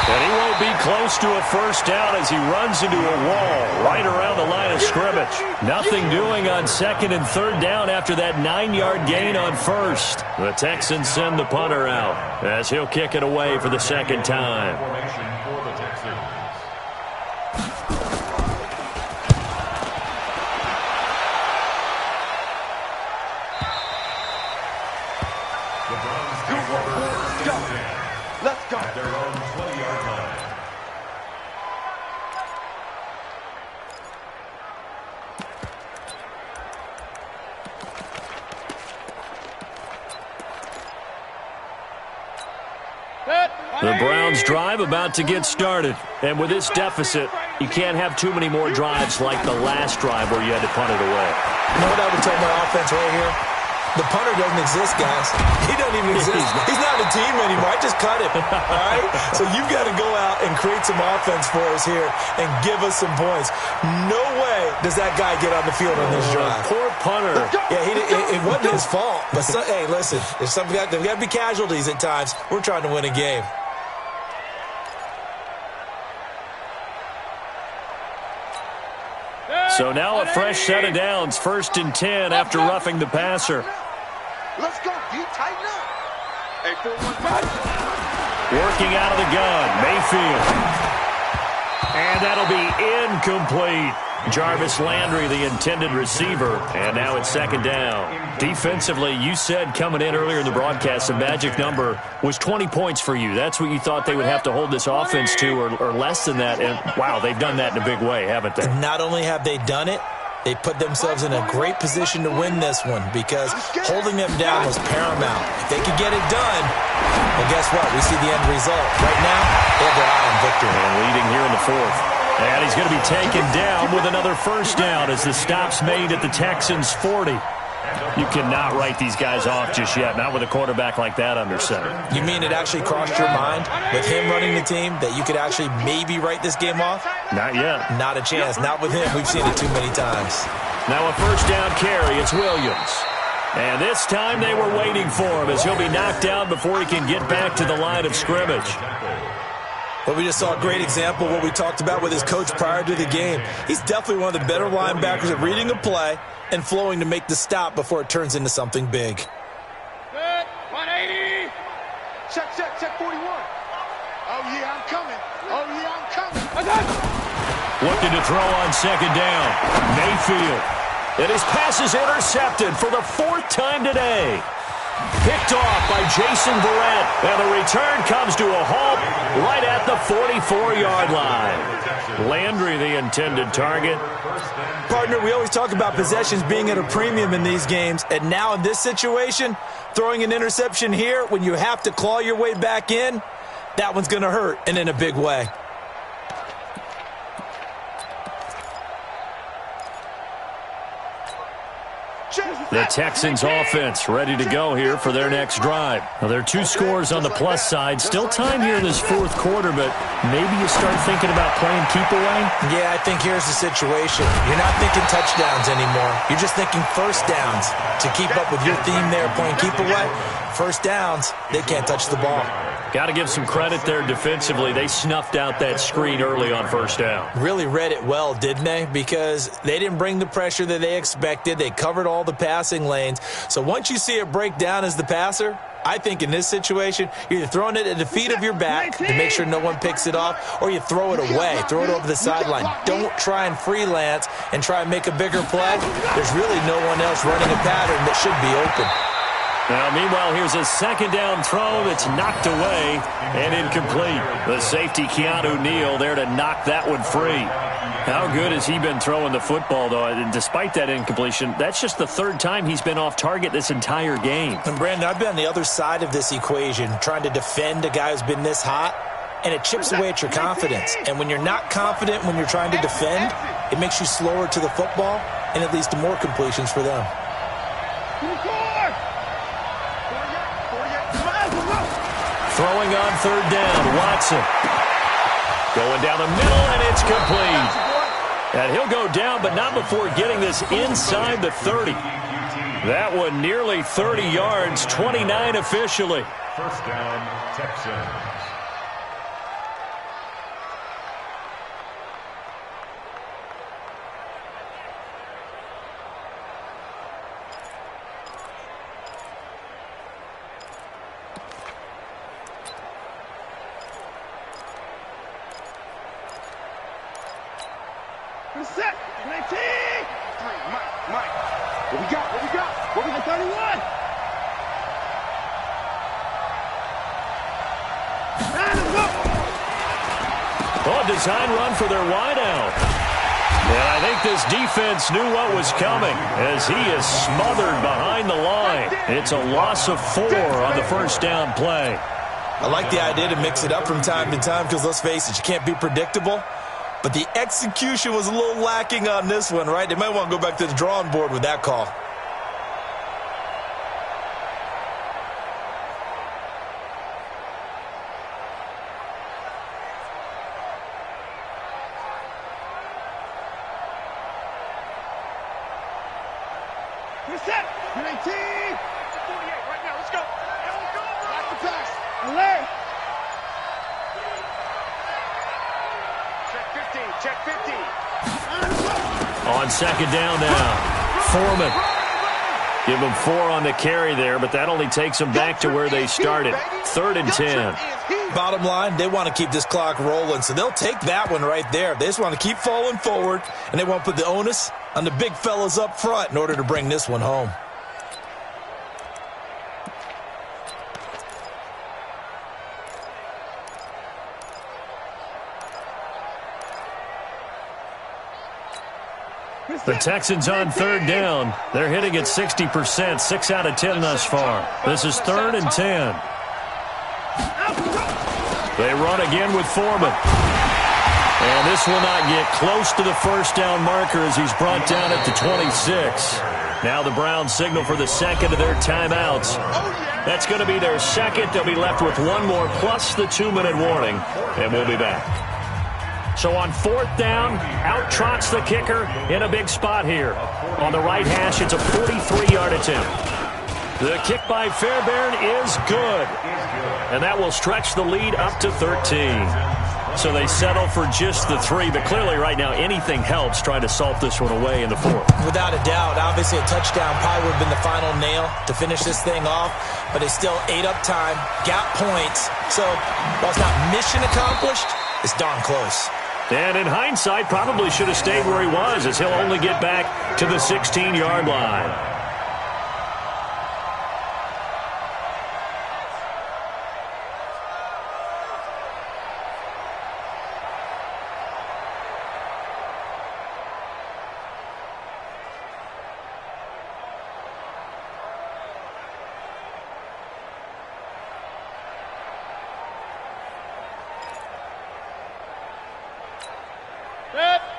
And he won't be close to a first down as he runs into a wall right around the line of scrimmage. Nothing doing on 2nd and 3rd down after that 9-yard gain on first. The Texans send the punter out as he'll kick it away for the 2nd time. Formation for the Texans. The Browns take over 1st and 10. Let's go. At their own 20-yard line. The Browns drive about to get started. And with this deficit, you can't have too many more drives like the last drive where you had to punt it away. You know what I would tell my offense right here? The punter doesn't exist, guys. He doesn't even exist. He's not a team anymore. I just cut him. All right? So you've got to go out and create some offense for us here and give us some points. No way does that guy get on the field on this drive. Poor punter. Yeah, it wasn't his fault. But, hey, listen, there's got to be casualties at times. We're trying to win a game. So now a fresh set of downs, 1st and 10 after roughing the passer. Let's go, D. Tighten up. Hey, 4-1. Working out of the gun, Mayfield. And that'll be incomplete. Jarvis Landry, the intended receiver, and now it's 2nd down. Defensively, you said coming in earlier in the broadcast, the magic number was 20 points for you. That's what you thought they would have to hold this offense to, or less than that. And, wow, they've done that in a big way, haven't they? Not only have they done it, they put themselves in a great position to win this one because holding them down was paramount. If they could get it done, well, guess what? We see the end result. Right now, they have their eye on victory. And leading here in the 4th. And he's going to be taken down with another first down as the stop's made at the Texans' 40. You cannot write these guys off just yet, not with a quarterback like that under center. You mean it actually crossed your mind with him running the team that you could actually maybe write this game off? Not yet. Not a chance. Not with him. We've seen it too many times. Now a first down carry. It's Williams. And this time they were waiting for him as he'll be knocked down before he can get back to the line of scrimmage. But we just saw a great example of what we talked about with his coach prior to the game. He's definitely one of the better linebackers at reading a play and flowing to make the stop before it turns into something big. Good. 180. Check 41. Oh, yeah, I'm coming. Oh, yeah, I'm coming. Looking to throw on second down. Mayfield. And his pass is intercepted for the 4th time today. Picked off by Jason Barrett. And the return comes to a halt right at the 44-yard line. Landry, the intended target. Partner, we always talk about possessions being at a premium in these games. And now in this situation, throwing an interception here when you have to claw your way back in, that one's going to hurt, and in a big way. The Texans offense ready to go here for their next drive. Now, there are 2 scores on the plus side. Still time here in this 4th quarter, but maybe you start thinking about playing keep away? Yeah, I think here's the situation. You're not thinking touchdowns anymore. You're just thinking first downs. To keep up with your theme there, playing keep away, first downs, they can't touch the ball. Got to give some credit there defensively. They snuffed out that screen early on first down. Really read it well, didn't they? Because they didn't bring the pressure that they expected. They covered all the passing lanes. So once you see it break down as the passer, I think in this situation, you're either throwing it at the feet of your back to make sure no one picks it off, or you throw it away, throw it over the sideline. Don't try and freelance and try and make a bigger play. There's really no one else running a pattern that should be open. Now, meanwhile, here's a second down throw that's knocked away and incomplete. The safety, Keanu Neal, there to knock that one free. How good has he been throwing the football, though? And despite that incompletion, that's just the 3rd time he's been off target this entire game. And, Brandon, I've been on the other side of this equation, trying to defend a guy who's been this hot, and it chips away at your confidence. And when you're not confident when you're trying to defend, it makes you slower to the football, and it leads to more completions for them. Throwing on 3rd down, Watson. Going down the middle, and it's complete. And he'll go down, but not before getting this inside the 30. That one nearly 30 yards, 29 officially. First down, Texans. Set. 19. Mike. What we got? 31. Oh, design run for their wideout. And I think this defense knew what was coming as he is smothered behind the line. It's a loss of 4 on the first down play. I like the idea to mix it up from time to time because, let's face it, you can't be predictable. But the execution was a little lacking on this one, right? They might want to go back to the drawing board with that call. We're set. 19. 48 right now. Let's go. Back to pass. Alert. Check 50. On second down now, Foreman. Give them 4 on the carry there, but that only takes them back to where they started. 3rd and 10. Bottom line, they want to keep this clock rolling, so they'll take that one right there. They just want to keep falling forward, and they want to put the onus on the big fellas up front in order to bring this one home. The Texans on 3rd down. They're hitting at 60%, 6 out of 10 thus far. This is 3rd and 10. They run again with Foreman. And this will not get close to the first down marker as he's brought down at the 26. Now the Browns signal for the second of their timeouts. That's going to be their second. They'll be left with one more plus the 2-minute warning, and we'll be back. So on fourth down, out trots the kicker in a big spot here. On the right hash, it's a 43-yard attempt. The kick by Fairbairn is good, and that will stretch the lead up to 13. So they settle for just the 3, but clearly right now anything helps trying to salt this one away in the fourth. Without a doubt, obviously a touchdown probably would have been the final nail to finish this thing off, but it's still ate up time, got points. So while it's not mission accomplished, it's darn close. And in hindsight, probably should have stayed where he was, as he'll only get back to the 16-yard line.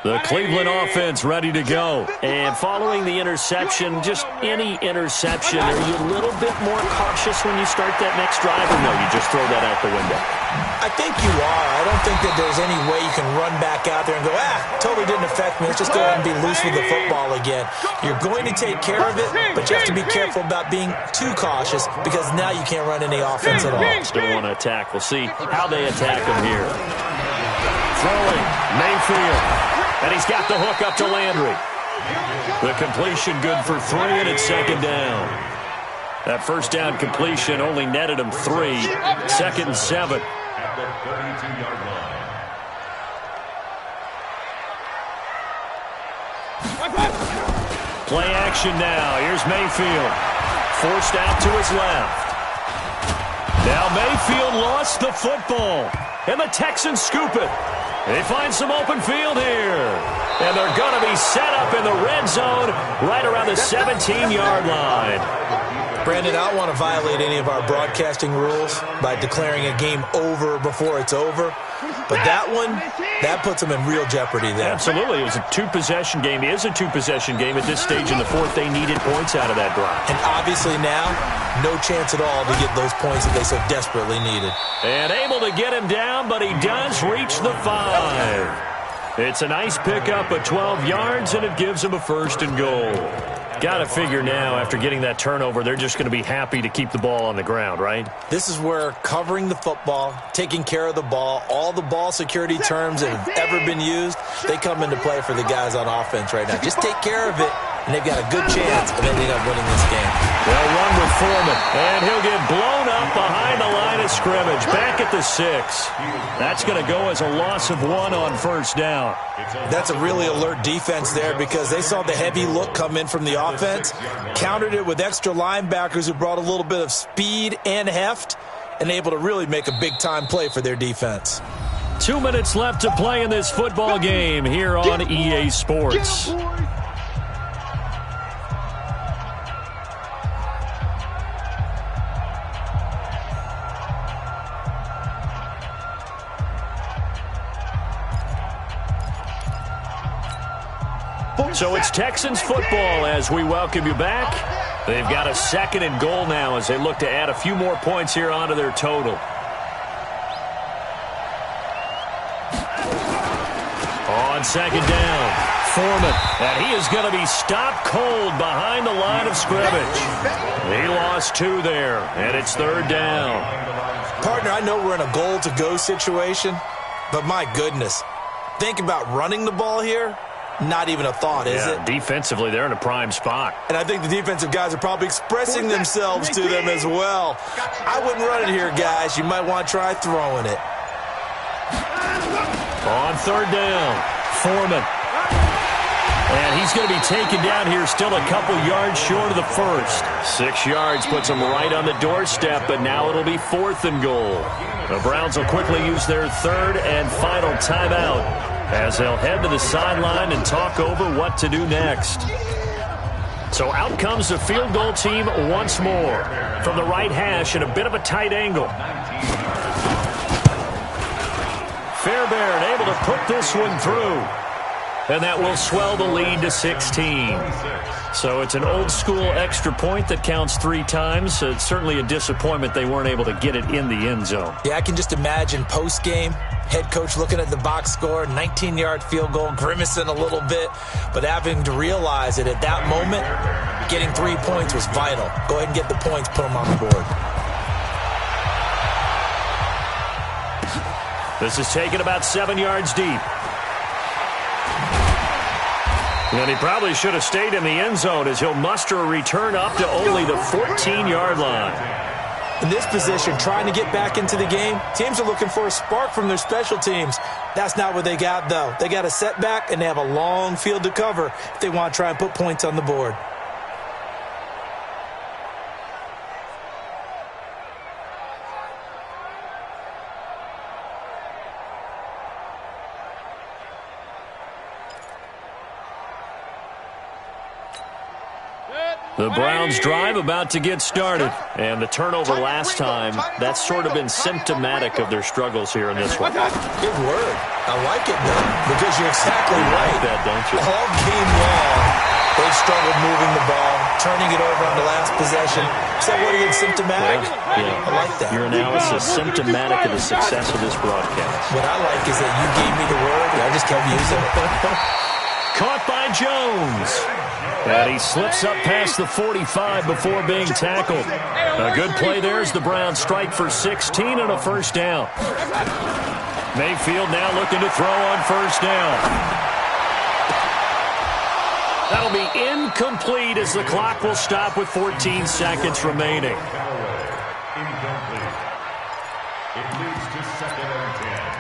The Cleveland offense ready to go. And following the interception, just any interception, are you a little bit more cautious when you start that next drive, or no, you just throw that out the window? I think you are. I don't think that there's any way you can run back out there and go, totally didn't affect me. Let's just go ahead and be loose with the football again. You're going to take care of it, but you have to be careful about being too cautious because now you can't run any offense at all. Still want to attack. We'll see how they attack him here. Throwing, Mayfield. And he's got the hook up to Landry. The completion good for 3, and it's second down. That first down completion only netted him 3. Second and 7. At the 32-yard line. Play action now. Here's Mayfield. Forced out to his left. Now Mayfield lost the football. And the Texans scoop it. They find some open field here. And they're going to be set up in the red zone right around the 17-yard line. Brandon, I don't want to violate any of our broadcasting rules by declaring a game over before it's over. But that one, that puts them in real jeopardy there. Absolutely. It was a two-possession game. It is a two-possession game. At this stage in the fourth, they needed points out of that drive. And obviously now, no chance at all to get those points that they so desperately needed. And able to get him down, but he does reach the 5. It's a nice pickup of 12 yards, and it gives him a first and goal. Got to figure now, after getting that turnover, they're just going to be happy to keep the ball on the ground, right? This is where covering the football, taking care of the ball, all the ball security terms that have ever been used, they come into play for the guys on offense right now. Just take care of it, and they've got a good chance of ending up winning this game. They'll run with Foreman, and he'll get blown up behind the line of scrimmage, back at the 6. That's going to go as a loss of 1 on first down. That's a really alert defense there because they saw the heavy look come in from the offense, countered it with extra linebackers who brought a little bit of speed and heft, and able to really make a big-time play for their defense. 2 minutes left to play in this football game here on EA Sports. So it's Texans football as we welcome you back. They've got a second and goal now as they look to add a few more points here onto their total. On second down, Foreman, and he is going to be stopped cold behind the line of scrimmage. He lost 2 there, and it's third down. Partner, I know we're in a goal-to-go situation, but my goodness, think about running the ball here. Not even a thought, is it? Defensively, they're in a prime spot. And I think the defensive guys are probably expressing themselves to them as well. I wouldn't run it here, guys. You might want to try throwing it. On third down, Foreman. And he's going to be taken down here still a couple yards short of the first. 6 yards puts him right on the doorstep, but now it'll be 4th and goal. The Browns will quickly use their third and final timeout as they'll head to the sideline and talk over what to do next. So out comes the field goal team once more. From the right hash at a bit of a tight angle. Fairbairn able to put this one through. And that will swell the lead to 16. So it's an old-school extra point that counts 3 times. So it's certainly a disappointment they weren't able to get it in the end zone. Yeah, I can just imagine post-game, head coach looking at the box score, 19-yard field goal, grimacing a little bit, but having to realize that at that moment, getting 3 points was vital. Go ahead and get the points, put them on the board. This is taken about 7 yards deep. And he probably should have stayed in the end zone as he'll muster a return up to only the 14-yard line. In this position, trying to get back into the game, teams are looking for a spark from their special teams. That's not what they got, though. They got a setback, and they have a long field to cover if they want to try and put points on the board. The Browns' drive about to get started. And the turnover last time, that's sort of been symptomatic of their struggles here in this one. Good word. I like it, though, because you're exactly right. You like that, don't you? All game long, they've struggled moving the ball, turning it over on the last possession. Is that what it's symptomatic? Yeah. I like that. Your analysis symptomatic of the success of this broadcast. What I like is that you gave me the word, and I just kept using it. Caught by Jones. And he slips up past the 45 before being tackled. A good play there as the Browns strike for 16 and a first down. Mayfield now looking to throw on first down. That'll be incomplete as the clock will stop with 14 seconds remaining. Incomplete. It leads to 2nd and 10.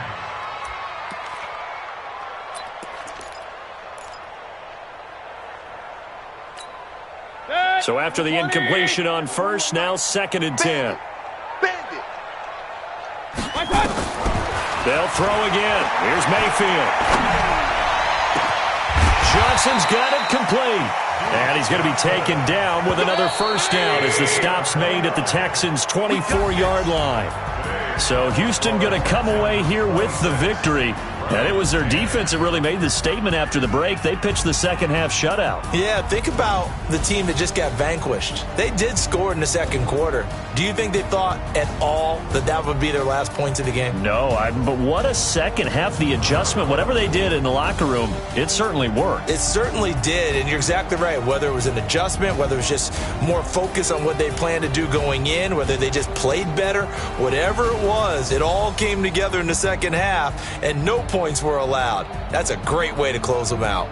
So after the incompletion on first, now 2nd and 10. They'll throw again. Here's Mayfield. Johnson's got it complete. And he's going to be taken down with another first down as the stop's made at the Texans' 24-yard line. So Houston going to come away here with the victory. And it was their defense that really made the statement after the break. They pitched the second-half shutout. Yeah, think about the team that just got vanquished. They did score in the second quarter. Do you think they thought at all that that would be their last points of the game? No, but what a second half. The adjustment, whatever they did in the locker room, it certainly worked. It certainly did, and you're exactly right. Whether it was an adjustment, whether it was just more focus on what they planned to do going in, whether they just played better, whatever it was, it all came together in the second half, and no points were allowed. That's a great way to close them out.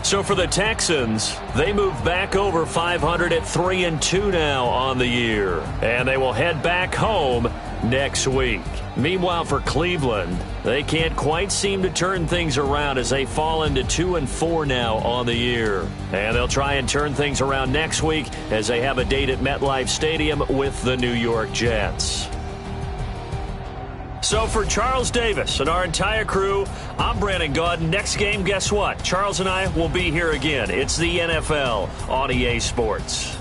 So for the Texans, they move back over 500 at 3-2 now on the year. And they will head back home next week. Meanwhile, for Cleveland, they can't quite seem to turn things around as they fall into 2-4 now on the year. And they'll try and turn things around next week as they have a date at MetLife Stadium with the New York Jets. So for Charles Davis and our entire crew, I'm Brandon Gaudin. Next game, guess what? Charles and I will be here again. It's the NFL on EA Sports.